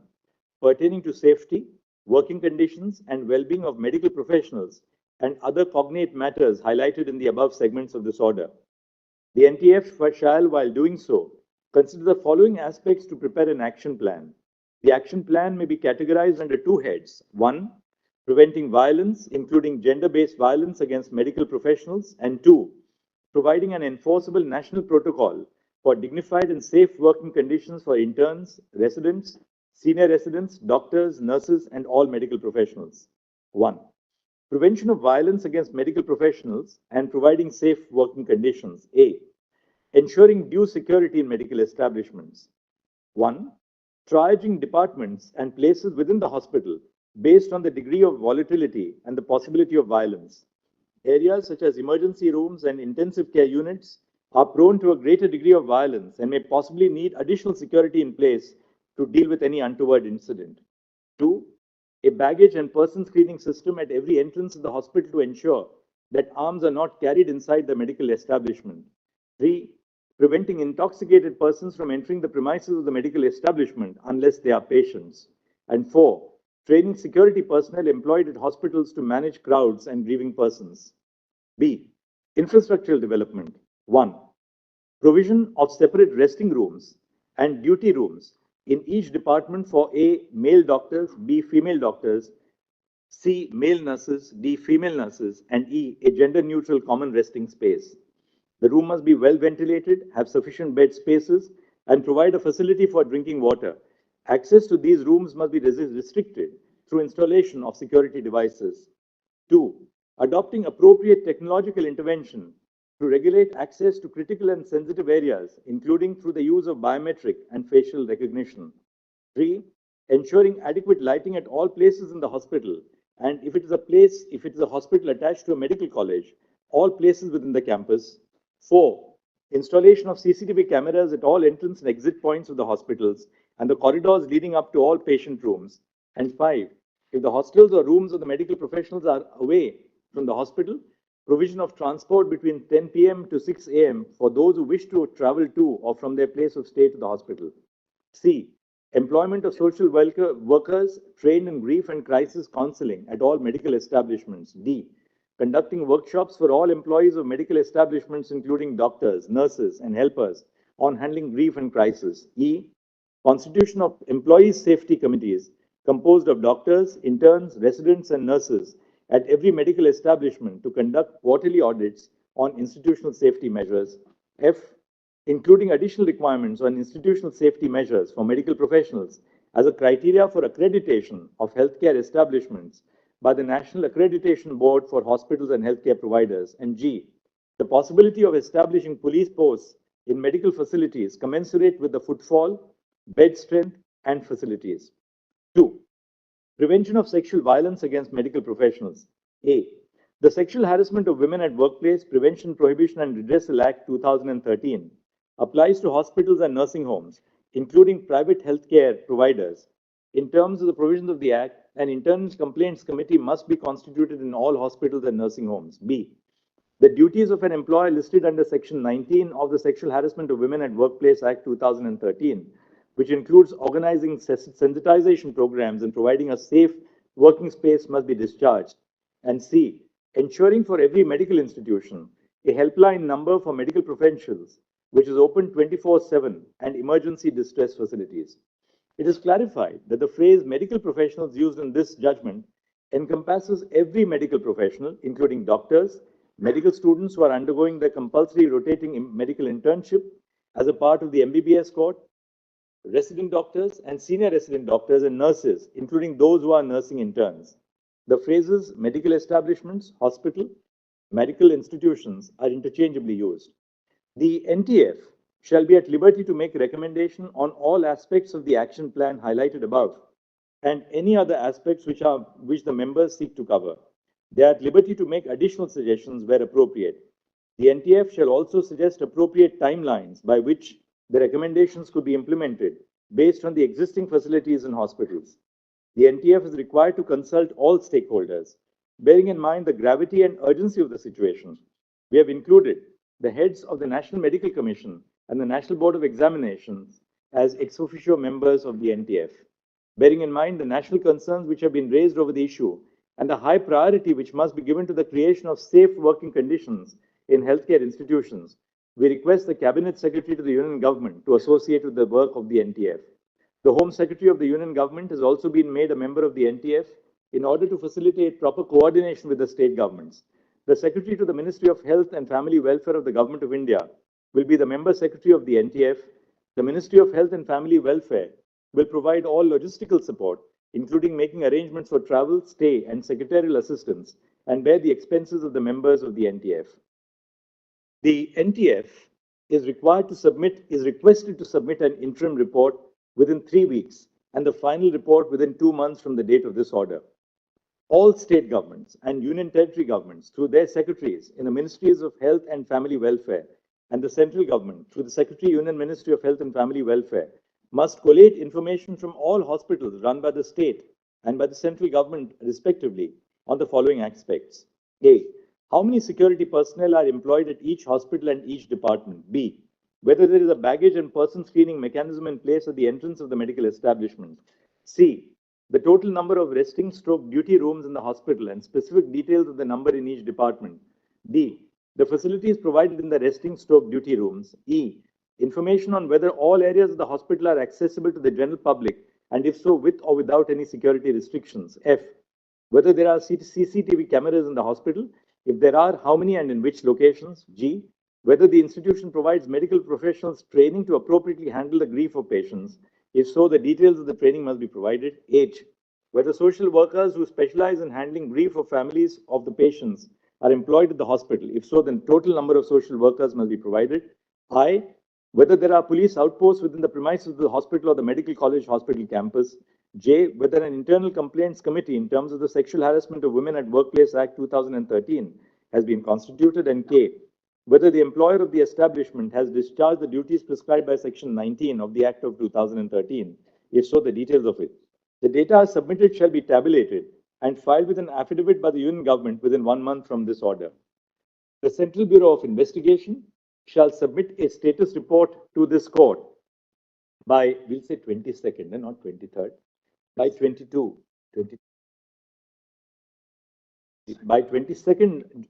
pertaining to safety, working conditions, and well-being of medical professionals and other cognate matters highlighted in the above segments of this order. The NTF shall, while doing so, consider the following aspects to prepare an action plan. The action plan may be categorized under two heads. One, preventing violence, including gender-based violence against medical professionals, and two, providing an enforceable national protocol for dignified and safe working conditions for interns, residents, senior residents, doctors, nurses, and all medical professionals. 1. Prevention of violence against medical professionals and providing safe working conditions. A. Ensuring due security in medical establishments. 1. Triaging departments and places within the hospital based on the degree of volatility and the possibility of violence. Areas such as emergency rooms and intensive care units are prone to a greater degree of violence and may possibly need additional security in place to deal with any untoward incident. 2. A baggage and person screening system at every entrance of the hospital to ensure that arms are not carried inside the medical establishment. 3. Preventing intoxicated persons from entering the premises of the medical establishment unless they are patients. And 4. Training security personnel employed at hospitals to manage crowds and grieving persons. B. Infrastructural development. 1. Provision of separate resting rooms and duty rooms in each department for A. Male doctors, B. Female doctors, C. Male nurses, D. Female nurses, and E. A gender-neutral common resting space. The room must be well ventilated, have sufficient bed spaces, and provide a facility for drinking water. Access to these rooms must be restricted through installation of security devices. 2. Adopting appropriate technological intervention to regulate access to critical and sensitive areas, including through the use of biometric and facial recognition. 3. Ensuring adequate lighting at all places in the hospital, and if it is a hospital attached to a medical college, all places within the campus. 4. Installation of CCTV cameras at all entrance and exit points of the hospitals and the corridors leading up to all patient rooms. And 5. If the hostels or rooms of the medical professionals are away from the hospital, provision of transport between 10 p.m. to 6 a.m. for those who wish to travel to or from their place of stay to the hospital. C. Employment of social workers trained in grief and crisis counseling at all medical establishments. D. Conducting workshops for all employees of medical establishments, including doctors, nurses, and helpers, on handling grief and crisis. E. Constitution of employee safety committees composed of doctors, interns, residents, and nurses at every medical establishment to conduct quarterly audits on institutional safety measures. F. Including additional requirements on institutional safety measures for medical professionals as a criteria for accreditation of healthcare establishments by the National Accreditation Board for Hospitals and Healthcare Providers. And G. The possibility of establishing police posts in medical facilities commensurate with the footfall, bed strength, and facilities. 2. Prevention of sexual violence against medical professionals. A. The Sexual Harassment of Women at Workplace Prevention, Prohibition and Redressal Act 2013 applies to hospitals and nursing homes, including private healthcare providers. In terms of the provisions of the Act, an internal complaints committee must be constituted in all hospitals and nursing homes. B. The duties of an employer listed under Section 19 of the Sexual Harassment of Women at Workplace Act 2013, which includes organizing sensitization programs and providing a safe working space, must be discharged. And C. Ensuring for every medical institution a helpline number for medical professionals, which is open 24/7, and emergency distress facilities. It is clarified that the phrase medical professionals used in this judgment encompasses every medical professional, including doctors, medical students who are undergoing the compulsory rotating medical internship as a part of the MBBS course, resident doctors and senior resident doctors and nurses, including those who are nursing interns. The phrases medical establishments, hospital, medical institutions are interchangeably used. The NTF shall be at liberty to make recommendation on all aspects of the action plan highlighted above and any other aspects which the members seek to cover. They are at liberty to make additional suggestions where appropriate. The NTF shall also suggest appropriate timelines by which the recommendations could be implemented based on the existing facilities in hospitals. The NTF is required to consult all stakeholders. Bearing in mind the gravity and urgency of the situation, we have included the heads of the National Medical Commission and the National Board of Examinations as ex officio members of the NTF. Bearing in mind the national concerns which have been raised over the issue and the high priority which must be given to the creation of safe working conditions in healthcare institutions, we request the Cabinet Secretary to the Union Government to associate with the work of the NTF. The Home Secretary of the Union Government has also been made a member of the NTF in order to facilitate proper coordination with the state governments. The Secretary to the Ministry of Health and Family Welfare of the Government of India will be the Member Secretary of the NTF. The Ministry of Health and Family Welfare will provide all logistical support, including making arrangements for travel, stay, and secretarial assistance, and bear the expenses of the members of the NTF. The NTF is required to submit, is requested to submit an interim report within 3 weeks and the final report within 2 months from the date of this order. All state governments and union territory governments through their secretaries in the Ministries of Health and Family Welfare and the central government through the Secretary Union Ministry of Health and Family Welfare must collate information from all hospitals run by the state and by the central government respectively on the following aspects. A. How many security personnel are employed at each hospital and each department? B. Whether there is a baggage and person screening mechanism in place at the entrance of the medical establishment. C. The total number of resting stroke duty rooms in the hospital and specific details of the number in each department. D. The facilities provided in the resting stroke duty rooms. E. Information on whether all areas of the hospital are accessible to the general public and if so, with or without any security restrictions. F. Whether there are CCTV cameras in the hospital. If there are, how many and in which locations? G. Whether the institution provides medical professionals training to appropriately handle the grief of patients. If so, the details of the training must be provided. H. Whether social workers who specialize in handling grief of families of the patients are employed at the hospital. If so, then total number of social workers must be provided. I. Whether there are police outposts within the premises of the hospital or the medical college hospital campus. J. Whether an internal complaints committee in terms of the Sexual Harassment of Women at Workplace Act 2013 has been constituted. And K. Whether the employer of the establishment has discharged the duties prescribed by Section 19 of the Act of 2013. If so, the details of it. The data submitted shall be tabulated and filed with an affidavit by the Union Government within 1 month from this order. The Central Bureau of Investigation shall submit a status report to this court by, we'll say 22nd and not 23rd, by 22nd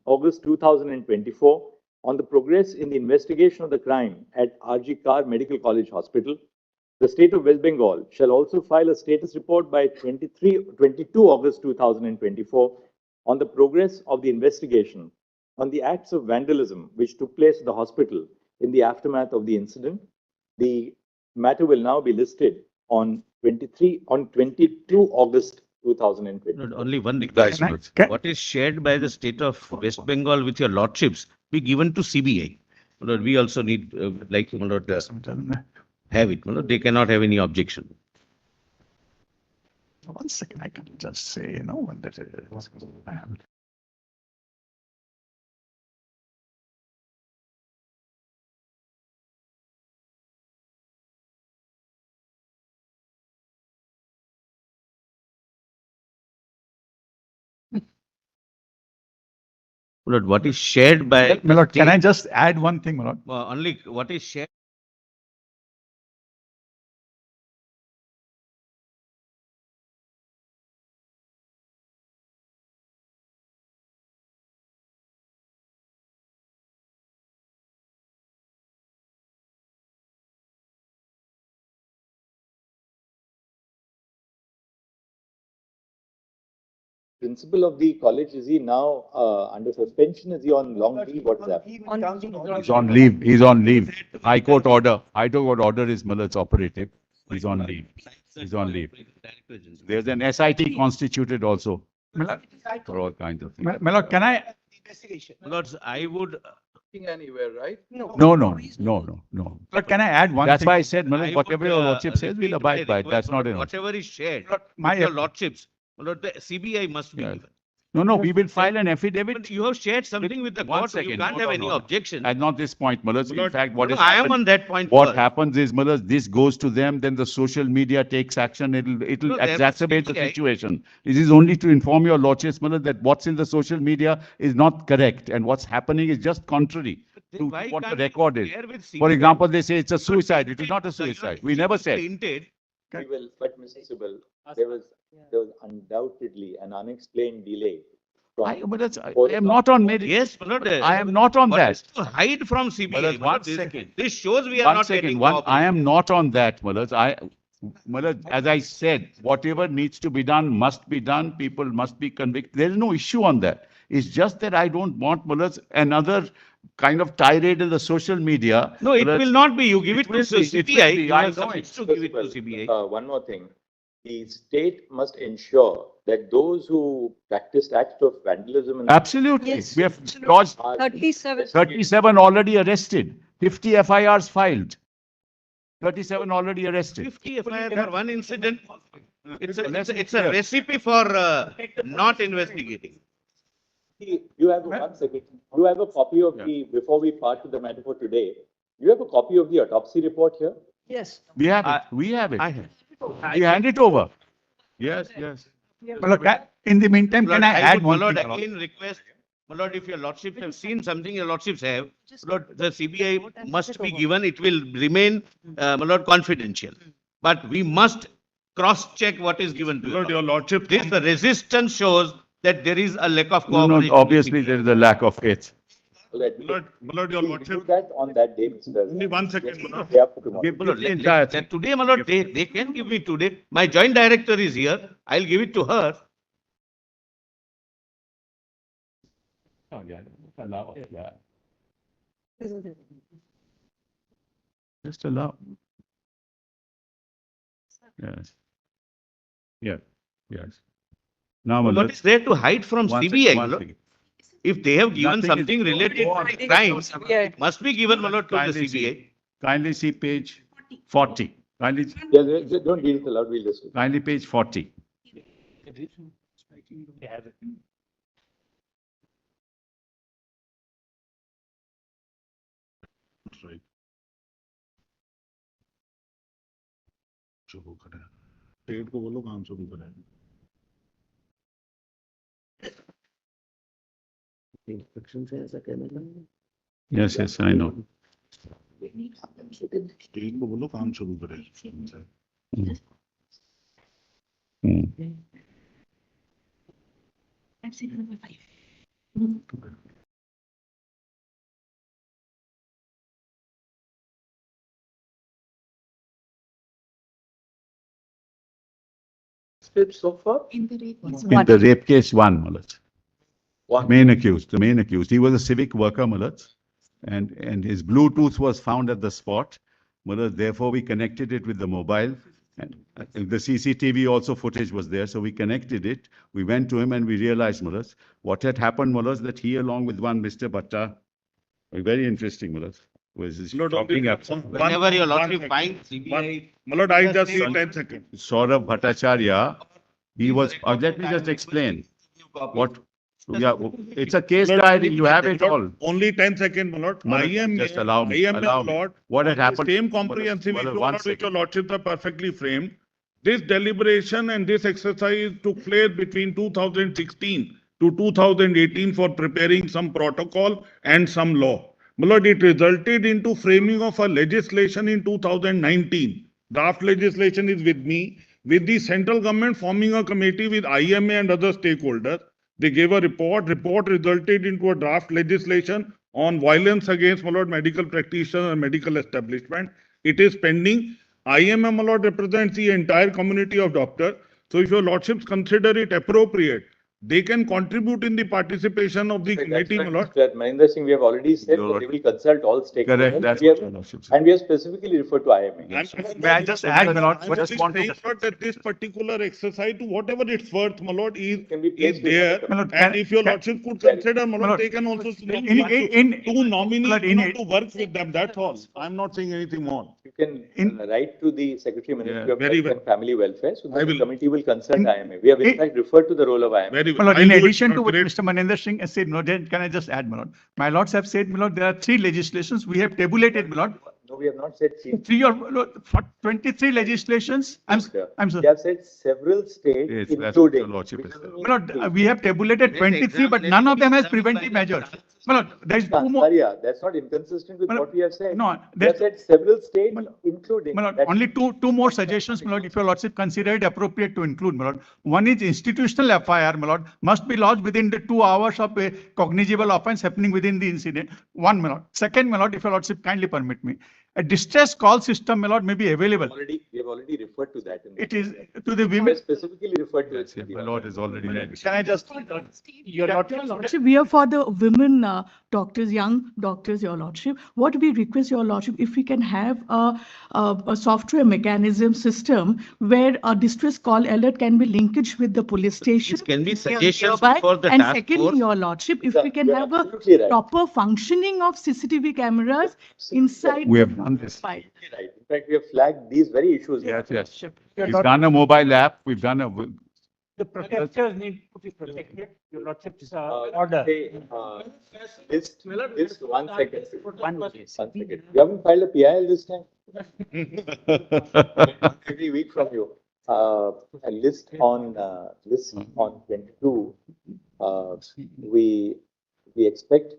August 2024 on the progress in the investigation of the crime at RG Kar Medical College Hospital. The state of West Bengal shall also file a status report by 22 August 2024 on the progress of the investigation on the acts of vandalism which took place at the hospital in the aftermath of the incident. The matter will now be listed on 22 August 2020. Not only one request. What is shared by the state of West Bengal with your lordships be given to CBI. We also need, like, have it. They cannot have any objection. 1 second, I can just say, when that is. What is shared by... Milord, can I just add one thing, Milord? Only what is shared... Principal of the college, is he now under suspension? Is he on long leave? What's that? He's on leave. He's on leave. High Court order. High Court order is Millard's operative. He's on leave. He's on leave. There's an SIT constituted also for all kinds of things. Milord, can I? Lords, I would... Anywhere, right? No. But can I add one That's thing? why I said, Millard, whatever your lordship says, we'll abide by it. That's not an option. Whatever is shared My with your lordships, Lord, the CBI must be Yeah. given. No, we will file an affidavit. But you have shared something with the One court, so you second. can't No, have no, any no. objection. And not this point, Mullah. In fact, what No, is I am happened- on that point What first. happens is, Mullah, this goes to them, then the social media takes action. It'll No, exacerbate the CJI situation. It is only to inform your lordships, Mullah, that what's in the social media is not correct, and what's happening is just contrary Then to why what the can't you record is. share with For CBI? example, they say it's a suicide. It is not a So you are suicide. We never said. tainted. We will, but Mr. Sibal, there was undoubtedly an unexplained delay. I am not on merit. Yes, my lord. I am not on What is that. to hide from CBI? Mullah, my one lord, second. This shows we are One not second, getting I cooperation. am not on that, Mullah, as I said, whatever needs to be done must be done. People must be convicted. There is no issue on that. It's just that I don't want, Mullah, another kind of tirade in the social media. No, it Mullah, will not be. You give it to will be, it will CBI. be. You I are know supposed it. to give it to CBI. One more thing. The state must ensure that those who practiced acts of vandalism and Absolutely. Yes, We have absolutely. lodged 37. 37 already arrested, 50 FIRs filed. 37 already arrested. 50 FIR for one incident. It's Let's be a clear. recipe for not investigating. You have, one second, you have a copy of before we part to the matter for today, you have a copy of the autopsy report here? Yes. We have it. We have it. I have. We hand it over. Yes. Mullah, in the meantime, My lord, can I add would, one my lord, thing? Mullah? again request, my lord, if your lordships have seen something your lordships have, my lord, the CBI must be given, it will remain, my lord, confidential. But we must cross-check what is given to Lord, you. your lordship. This, the resistance shows that there is a lack of No, cooperation. obviously with there is a lack of faith. Let My lord, your we do lordship. that on that day, Mr. Only 1 second, my lord. Day after tomorrow. Give My lord, the entire thing. today, my lord, they can give me today. My joint director is here. I'll give it to her. Oh, yeah. Allow. Yeah. Just allow. Yes. Yes. Now, What Mullah, is there to hide from one CBI, second, my one lord? second. If they have given Nothing is- something related to crimes, it must be given, my lord, to the Kindly CBI. see- Kindly see page 40. Kindly, Don't read it aloud, we'll just. kindly page 40. Right. शुरू करें state को बोलो काम शुरू करें Yes, I know. State को बोलो काम शुरू करें Hmm. So far? In the rape case, Mullah. One. The main accused. He was a civic worker, Mullah, and his Bluetooth was found at the spot. Mullah, therefore, we connected it with the mobile. And the CCTV also footage was there, so we connected it. We went to him and we realized, Mullah, what had happened, Mullah, that he, along with one Mr. Bhatta, very interesting, Mullah, was Lord, talking up. Whenever your lordship finds CBI. my lord I just say need 10 seconds Saurabh Bhattacharya, he was, let me just explain. What, yeah, it's a case Lord, diary, you have it all. only 10 seconds, my lord. Mullah, I am just allow me, my allow me. lord. What had on the happened? Same comprehensive Mullah, issue, one Lord, which your second. lordships are perfectly framed. This deliberation and this exercise took place between 2016 to 2018 for preparing some protocol and some law. My lord, it resulted into framing of a legislation in 2019. Draft legislation is with me, with the central government forming a committee with IMA and other stakeholders. They gave a report. Report resulted into a draft legislation on violence against, my lord, medical practitioners and medical establishment. It is pending. IMA, my lord, represents the entire community of doctors. So if your lordships consider it appropriate, they can contribute in the participation of the committee, my lord. Mr. Mahendra Singh, we have already said Your that they will consult all stakeholders. Correct, that's We have- what your lordship said. And we have specifically referred to IMA. May I just add, my lord, I'm just just want saying, to. Lord, that this particular exercise, to whatever it's worth, my lord, Can be is placed there. before My lord, And can- if your can- lordship could Well, consider, my my lord, lord, they can also in- nominate in- two nominees, Lord, you in know, it- to work with them. That's all. I'm not saying anything more. You can In- write to the Secretary Ministry Yeah, of very Health well. and Family Welfare, so I that the will. committee will consult In- IMA. We have in in- fact referred to the role of IMA. Very My lord, in addition to what Mr. Manendra Singh has said, my lord, then can I just add, my lord? My lords have said, my lord, there are 3 legislations. We have tabulated, my lord. No, we have not said three. 3 or my lord, for 23 legislations. I'm Sir. sorry. They have said several states, Yes, that's what including. your lordship which has doesn't said. mean My lord, states. we have tabulated 23, but none of them has preventive measures. My lord, there is 2 more. Kansaria, that's not inconsistent with Well, what we have said. no, We have there's- said several states, Well, including. My lord, that- only two more suggestions, my lord, if your lordship consider it appropriate to include, my lord. One is institutional FIR, my lord, must be lodged within the 2 hours of a cognizable offence happening within the incident. One, my lord. Second, my lord, if your lordship kindly permit me, a distress call system, my lord, may be available. We have already referred to that. It is to the We have women. specifically referred to Yes, it. yes, my lord is already ready. Can I just? Your lordship, we are for the women doctors, young doctors, your lordship. What we request your lordship, if we can have a software mechanism system where a distress call alert can be linkage with the police station. These can be near- suggestions nearby. for the And task secondly, force. your lordship, if Sir, we can you're have a absolutely right. proper functioning of CCTV cameras inside. We the have done this. file. Right. In fact, we have flagged these very issues. Yes, yes. Your We've lord- done a mobile app, we've done a, The protectors need to be protected. Your lordship's Say, list 1 second. 1 second. You haven't filed a PIL this time? Every week from you. A list on 22. We expect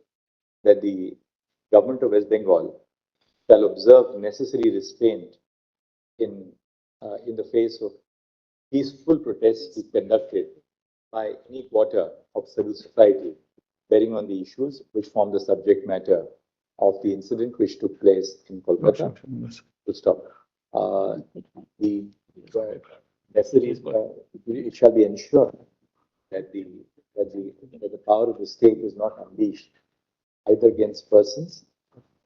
that the government of West Bengal shall observe necessary restraint in the face of peaceful protests to be conducted by any quarter of civil society bearing on the issues which form the subject matter of the incident which took place in Kolkata. To stop. The necessary, it shall be ensured that the power of the state is not unleashed either against persons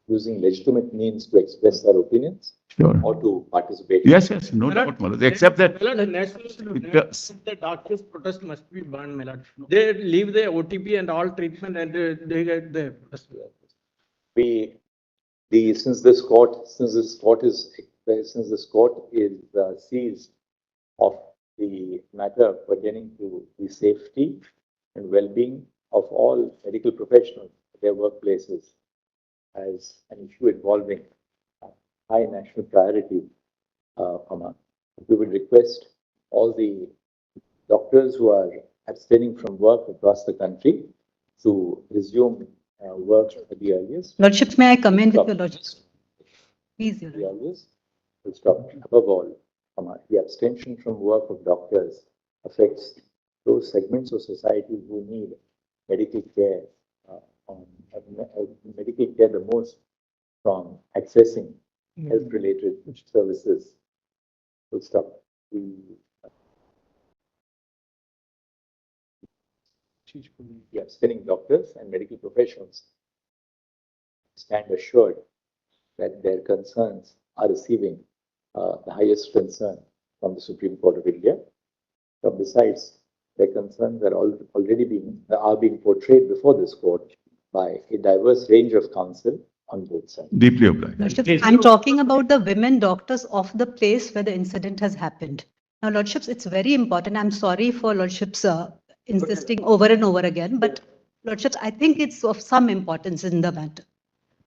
using legitimate means to express their opinions sure. or to participate. Yes, yes, no doubt, my lord. Except that The doctors' protest must be banned, my lord. They leave the OTP and all treatment and they get the. Since this court is seized of the matter pertaining to the safety and well-being of all medical professionals at their workplaces as an issue involving high national priority, we would request all the doctors who are abstaining from work across the country to resume work at the earliest. Lordships, may I come in with Stop. your lordships? Please, your The lordship. earliest will stop. Above all, the abstention from work of doctors affects those segments of society who need medical care, medical care the most from accessing health-related services. Will stop. The abstaining doctors and medical professionals stand assured that their concerns are receiving the highest concern from the Supreme Court of India. But besides, their concerns are already being portrayed before this court by a diverse range of counsel on both sides. deeply obliged. Lordships, I'm talking about the women doctors of the place where the incident has happened. Now, Lordships, it's very important. I'm sorry for Lordships insisting over and over again, but Lordships, I think it's of some importance in the matter.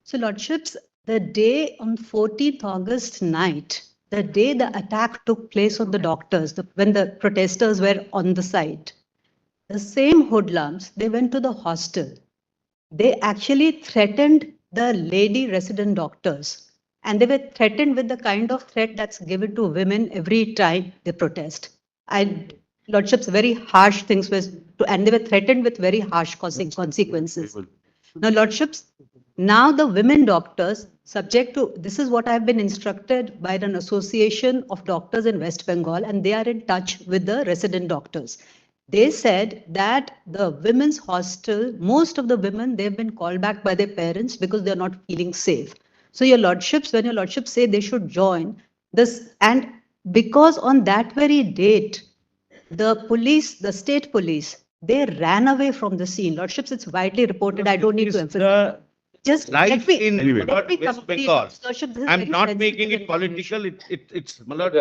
So, Lordships, the day on 14th August night, the day the attack took place on the doctors, when the protesters were on the site, the same hoodlums, they went to the hostel. They actually threatened the lady resident doctors, and they were threatened with the kind of threat that's given to women every time they protest. And Lordships, very harsh things was, and they were threatened with very harsh consequences. Now, Lordships, now the women doctors, subject to, this is what I've been instructed by an association of doctors in West Bengal, and they are in touch with the resident doctors. They said that the women's hostel, most of the women, they've been called back by their parents because they're not feeling safe. So your lordships, when your lordships say they should join this, and because on that very date, the police, the state police, they ran away from the scene. Lordships, it's widely reported. I don't need to emphasize. Just Life in Anyway. West complete. Bengal. Lordship, this is I'm very not sensitive making it information. political. It's my lord.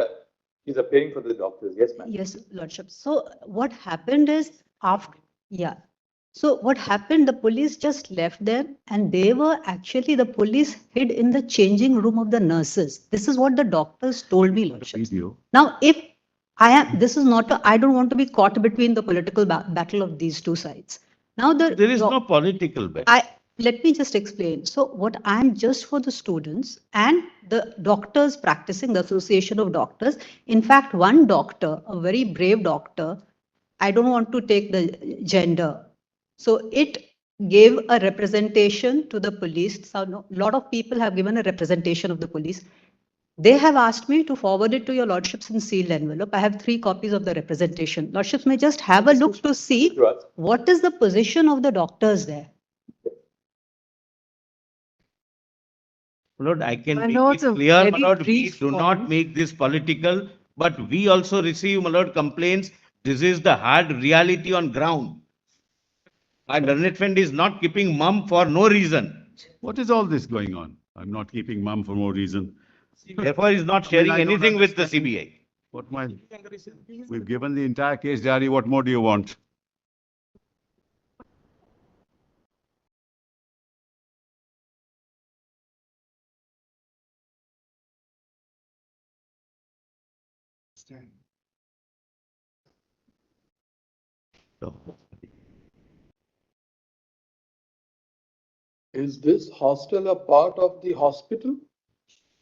He's appearing for the doctors. Yes, ma'am. Yes, Lordship. So what happened is, after, yeah. So what happened, the police just left them and they were actually, the police hid in the changing room of the nurses. This is what the doctors told me, Lordship. Video. Now, if I am, this is not, I don't want to be caught between the political battle of these two sides. Now, There is no political bet. let me just explain. So what I'm just for the students and the doctors practicing, the Association of Doctors. In fact, one doctor, a very brave doctor, I don't want to take the gender. So it gave a representation to the police. So a lot of people have given a representation of the police. They have asked me to forward it to your lordships in sealed envelope. I have 3 copies of the representation. Lordships may just have a look to see what is the position of the doctors there. My Lord, I can My make lords, it a clear, my very Lord, brief please do not point. make this political, but we also receive, my Lord, complaints. This is the hard reality on ground. My learned friend is not keeping mum for no reason. What is all this going on? I'm not keeping mum for no reason. Therefore, he is not I sharing don't anything with the understand. CBI. What my, we've given the entire case diary. What more do you want? Is this hostel a part of the hospital?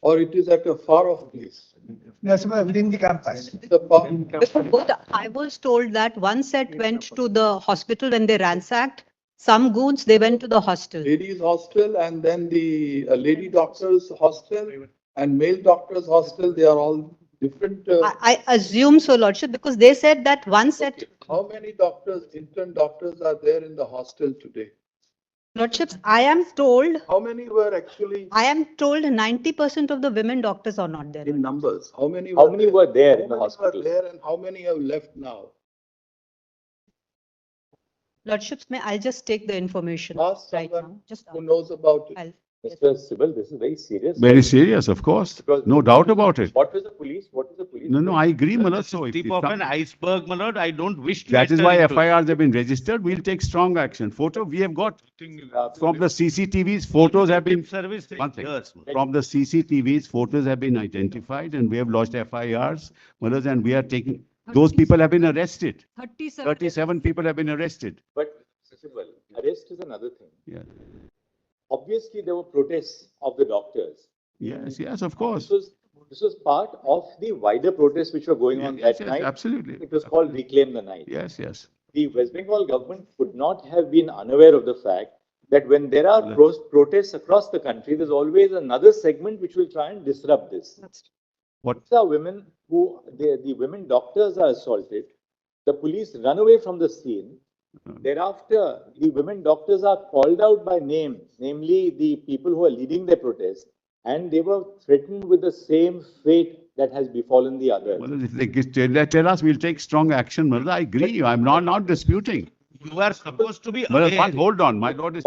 Or it is at a far off place? Yes, within the campus. The part, But I was told that one set went to the hospital when they ransacked. Some goons, they went to the hostel. ladies hostel and then the lady doctors hostel and male doctors hostel, they are all different. I assume so, Lordship, because they said that one set, Okay. How many doctors, intern doctors are there in the hostel today? Lordships, I am told How many were actually 90% of the women doctors are not there. in numbers? How many How many were there in the How many were hospital? there and how many have left now? Lordships, may I'll just take the information Ask right someone now. Just who knows about it. I'll, Mr. Sibal, this is very serious. Very serious, of course. Because No doubt about it. What was the police? What is the police? No, no, I agree, my lord. This So is if tip if of some- an iceberg, my Lord. I don't wish to. that is enter why into it. FIRs have been registered. We'll take strong action. Photo, we have got from the CCTVs, photos have been, Service one thing. years, my Lord. from the CCTVs, photos have been identified and we have lodged FIRs, my lords, and we are taking, those people have been arrested. 37 people have been arrested. But Mr. Sibal, arrest is another thing. Yeah. Obviously, there were protests of the doctors. Yes, yes, of course. This was part of the wider protests which were going on Yes, that yes, night. absolutely. It was called Reclaim the Night. Yes, yes. The West Bengal government could not have been unaware of the fact that when there are protests across the country, there's always another segment which will try and disrupt this. What? These are women who, the women doctors are assaulted. The police run away from the scene. Thereafter, the women doctors are called out by name, namely the people who are leading the protest, and they were threatened with the same fate that has befallen the others. Well, if they tell us, we'll take strong action, my lord. I agree. I'm not disputing. You are supposed to be But aware. hold on, my lord is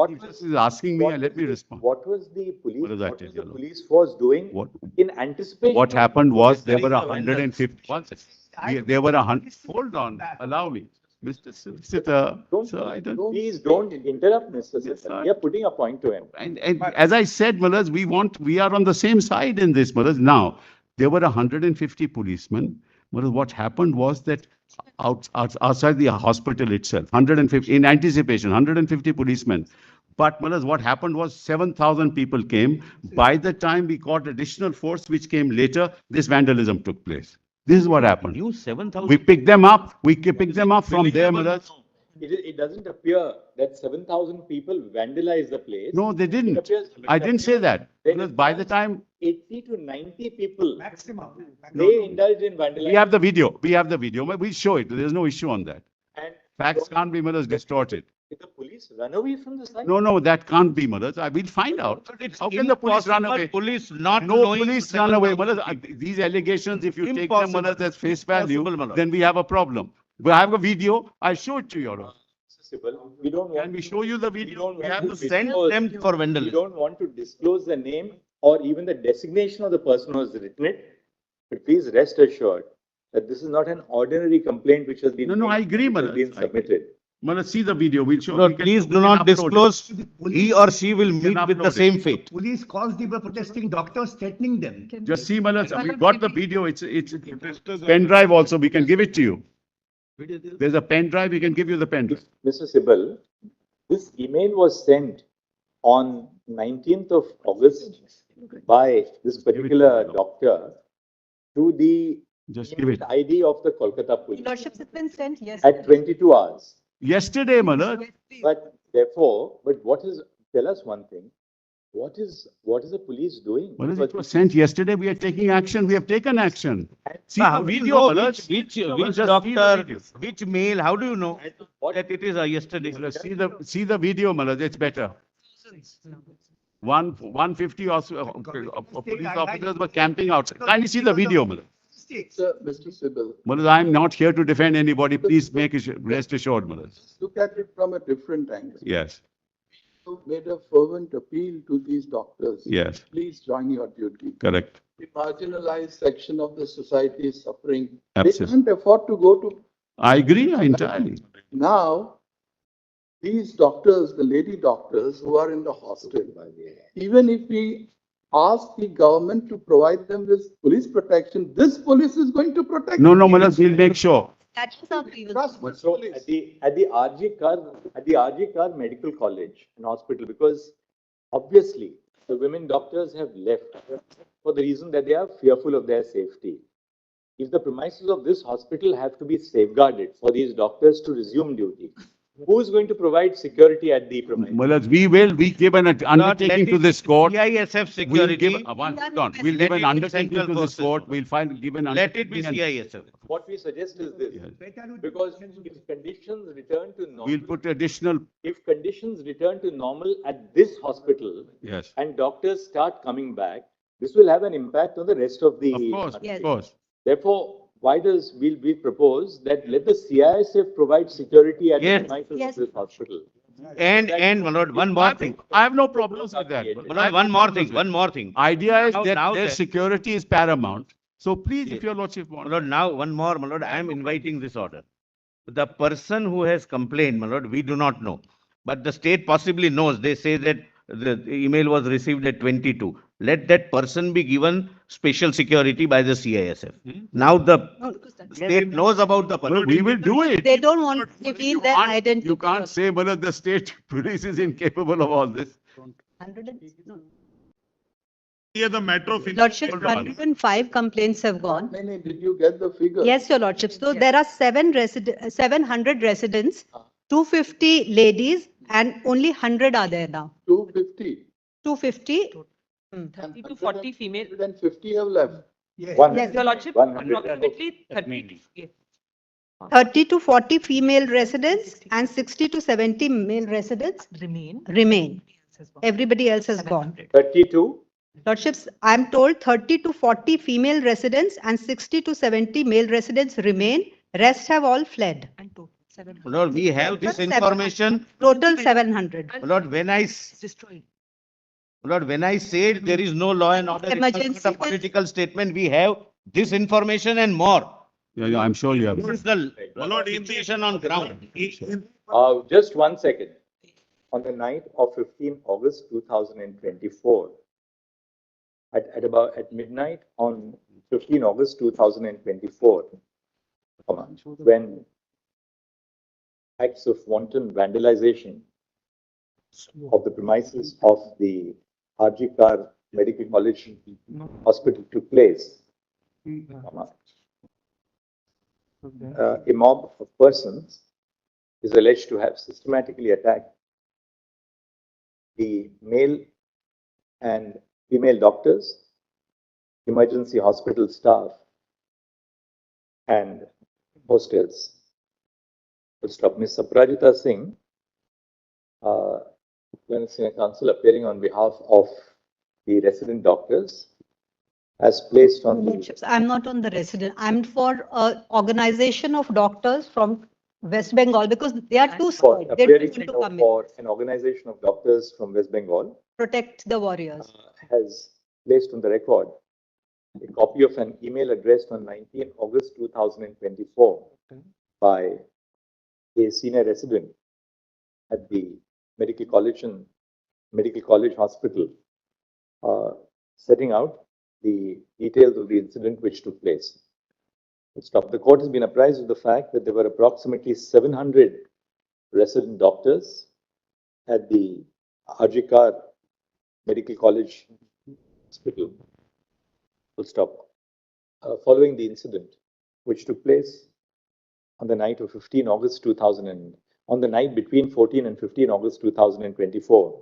asking me, and let me respond. What was the police? What does that What was tell the you? police force doing What- in anticipation? What happened was there were Preparing the 150. One second. There were 100. Hold on, allow me. Mr. Solicitor, sir, I don't. Please don't interrupt, Mr. Yes, Sir. sir. We are putting a point to him. And as I said, Mullahs, we are on the same side in this, Mullahs. Now, there were 150 policemen. Mullahs, what happened was that outside the hospital itself, 150, in anticipation, 150 policemen. But Mullahs, what happened was 7,000 people came. By the time we got additional force, which came later, this vandalism took place. This is what happened. You 7,000. We picked them up. We picked them up from there, Mullahs. It doesn't appear that 7,000 people vandalized the place. No, they It didn't. appears- I didn't say that. There Because is by the time 80 to 90 people, Maximum. they indulged in vandalism. we have the video, we'll show it. There's no issue on that. And Facts can't be, Mullahs, distorted. did the police run away from the site? No, that can't be, Mullahs. We'll find out. It's How can the police run impossible away? Police not No knowing police the run away, 7,000 Mullahs. These allegations, if you take them, Impossible. Mullahs, as face value, Impossible, Mullahs. then we have a problem. We have a video. I'll show it to you, Your Honor. Sibal, we don't want Can we show you the we video? don't We want have to the Send disclose- them for We vandalism. don't want to disclose the name or even the designation of the person who has written it. But please rest assured that this is not an ordinary complaint which has been No, I agree, which has Manoj. been I agree. submitted. Well, let's see the video. We'll show. Lord, we can- please we do can not upload it. disclose. He or she will meet can with the upload it. same fate. Police caused the protesting doctors, threatening them. Just see, Malas, we've got the video. It's pen drive also. We can give it to you. There's a pen drive. We can give you the pen drive. Mr. Sibal, this email was sent on 19th of August by this particular doctor to the Just give it. ID of the Kolkata police Lordships, it's been sent at yesterday. 22 hours. Yesterday, Malas. But therefore, tell us one thing, what is the police doing? Malas, Because it was sent yesterday. We are taking action. We have taken action. See How the do you video, know Malas. which Just see the doctor, video. which mail, how do you know that it is yesterday? Malas, see the video, Malas. It's better. 150 also, police officers were camping outside. Kindly see the video, Malas. Mr. Sibal, Malas, I'm not here to defend anybody. Please make it rest assured, Malas. look at it from a different angle. Yes, You made a fervent appeal to these doctors. yes, Please join your duty. correct. The marginalized section of the society is suffering. Absolutely. They can't afford to go to. I agree entirely. Now, these doctors, the lady doctors who are in the hostel, even if we ask the government to provide them with police protection, this police is going to protect. No, Malas, we'll make sure. That is our previous. Trust this So police. at the RG Kar Medical College and Hospital, because obviously the women doctors have left for the reason that they are fearful of their safety. If the premises of this hospital have to be safeguarded for these doctors to resume duty, who is going to provide security at the premises? Malas, we give an undertaking to this court. CISF We'll give, security, hold on, we'll Let give it an be undertaking central to this forces. court. We'll give an let it be undertaking. and CISF. What we suggest is this, Yes. because if conditions return to normal, We'll put additional, if conditions return to normal at this hospital yes, and doctors start coming back, this will have an impact on the rest of the. of course, country. of course. Therefore, why does we propose that let the CISF provide security at Yes. the premises Yes. of this hospital? And my lord, one more thing. I have no problems with that. My My lord, one more thing. Idea is Now- that now their that- security is paramount. So please, Yes. if your lordship My wants. lord, now one more, my lord, I am inviting this order. The person who has complained, my lord, we do not know. But the state possibly knows. They say that the email was received at 22. Let that person be given special security by the CISF. Now the No, because that's- state knows about the person. We will do it. They don't want to You reveal their can't- identity. You can't say, Malas, the state police is incapable of all this. 100 and- no. Here the matter of. Lordships, Hold on. 105 complaints have How gone. many did you get the figure? Yes, your lordship. So there are 700 residents, 250 ladies, and only 100 are there now. 250. 250. 30 to 40 female. 150 have left. Yes. Yes. Your lordship, 100. approximately 30. Yes. 30 to 40 female residents and 60 to 70 male residents Remain. remain. Everybody else has gone. 32, Lordships, I'm told 30 to 40 female residents and 60 to 70 male residents remain. Rest have all fled. And total 700. My lord, we have this Seven. information. Total 700. My lord, when I Destroyed. Lord, when I said there is no law and order, it's not Emergency a political statement. We have this information and more. Yeah, I'm sure you have. This is the situation on ground. just 1 second. On the night of 15 August 2024, at midnight on 15 August 2024, when acts of wanton vandalization of the premises of the RG Kar Medical College Hospital took place, a mob of persons is alleged to have systematically attacked the male and female doctors, emergency hospital staff, and hostels. Full stop. Ms. Saprajita Singh, Women's Senior Council, appearing on behalf of the resident doctors, has placed on the Lordships, I'm not on the resident. I'm for organization of doctors from West Bengal because they are too for scared. They appearing don't want to come in. for an organization of doctors from West Bengal, Protect the warriors. has placed on the record a copy of an email addressed on 19 August 2024 by a senior resident at the Medical College Hospital, setting out the details of the incident which took place. The court has been apprised of the fact that there were approximately 700 resident doctors at the Arjikar Medical College Hospital. Following the incident, which took place on the night of 15 August 2000 on the night between 14 and 15 August 2024,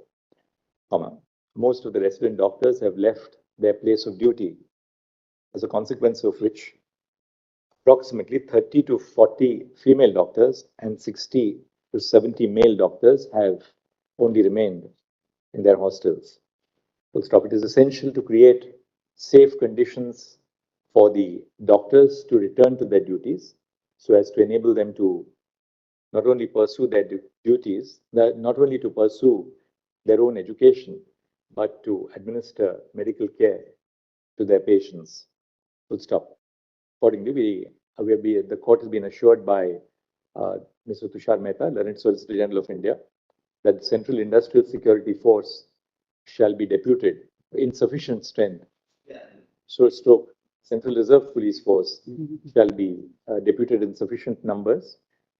most of the resident doctors have left their place of duty, as a consequence of which approximately 30 to 40 female doctors and 60 to 70 male doctors have only remained in their hostels. It is essential to create safe conditions for the doctors to return to their duties so as to enable them to not only pursue their duties, not only to pursue their own education, but to administer medical care to their patients. Accordingly, the court has been assured by Mr. Tushar Mehta, Learned Solicitor General of India, that the Central Industrial Security Force shall be deputed in sufficient strength. Central Reserve Police Force shall be deputed in sufficient numbers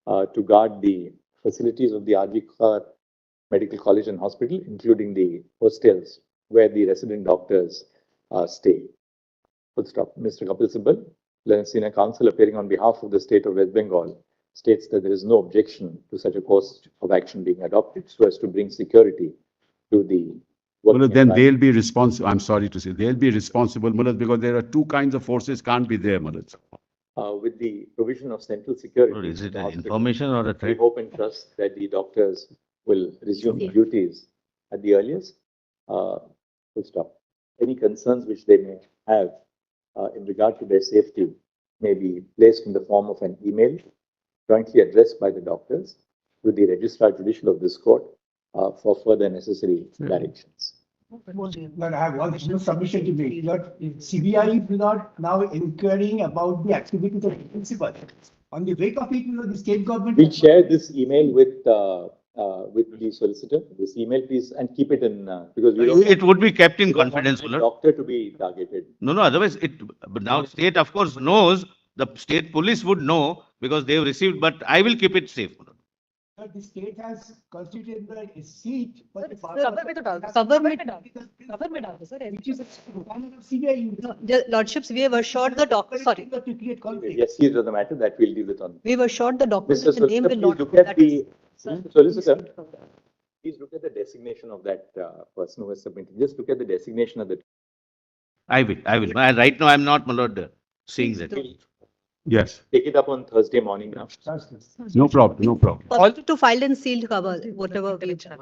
to guard the facilities of the Arjikar Medical College and Hospital, including the hostels where the resident doctors stay. Mr. Kapil Sibal, Learned Senior Counsel appearing on behalf of the state of West Bengal, states that there is no objection to such a course of action being adopted so as to bring security to the Well, then they'll be responsible. I'm sorry to say, they'll be responsible, Mulad, because there are two kinds of forces can't be there, Mulad. With the provision of central security. Is it an information or a We threat? hope and trust that the doctors will resume duties at the earliest. Any concerns which they may have in regard to their safety may be placed in the form of an email jointly addressed by the doctors to the Registrar Judicial of this court for further necessary directions. But I have one submission to make. That CBI is not now inquiring about the activities of the principal. On the wake of it, the state government. We'll share this email with the solicitor. This email, please, and keep it in because we don't It would be kept in we don't want confidence, the Mulad. doctor to be targeted. No, otherwise but now state of course knows, the state police would know because they have received, but I will keep it safe. Mulad. But the state has constituted a seat. But the Cover में डाल दो, sir. which is a requirement of CBI. No, Lordships, we have assured the doctor, sorry, To create conflict. Yes, here's the matter that we'll deal with on. we have assured the doctor Mr. that the name Solicitor, will please not. look at that is- the solicitor. Please look at the designation of that person who has submitted. Just look at the designation of the. I will. Right now, I'm not, Mulad, seeing that. Yes, Take it up on Thursday morning now. no problem. To file and sealed cover, whatever we have.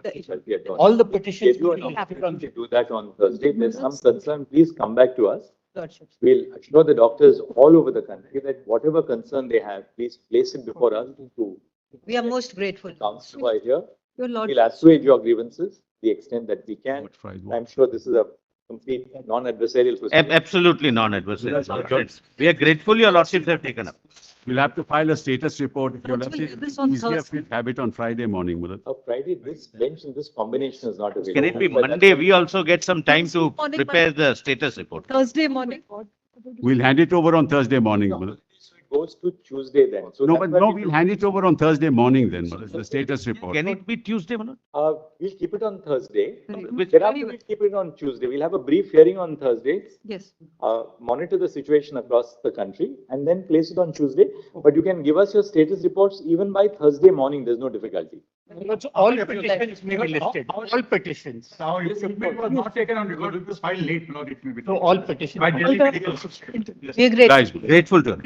All the petitions. Schedule an opportunity to do that on Thursday. If there's some concern, please come back to us. Lordships. We'll assure the doctors all over the country that whatever concern they have, please place it before us to We are most grateful. counsel who are here. Your We'll Lordship, assuage your grievances the extent that we can. What Friday? I'm sure this is a complete non-adversarial procedure. Absolutely non-adversarial. We are grateful your lordships have taken up. We'll have to file a status report. If you'll have Lordships, this on easier, Thursday. we'll have it on Friday morning, Mulad. Friday, this bench in this combination is not available. Can it be But that's Monday? what- We also get some time to Morning, prepare the status report. Thursday morning. We'll hand it over on Thursday morning, Mulad. So it goes to Tuesday then. So No, that's but why no, we we'll took- hand it over on Thursday morning then, Mulad, the status report. Can it be Tuesday, Mulad? We'll keep it on Thursday. Which- Thereafter, we'll keep it on Tuesday. We'll have a brief hearing on Thursday. Yes. Monitor the situation across the country and then place it on Tuesday. But you can give us your status reports even by Thursday morning. There's no difficulty. All petitions may be listed. All petitions. Now, if the email was not taken on record, it was filed late, Lord, it may be. So all petitions. By Delhi Medical. We are grateful. Guys, grateful to.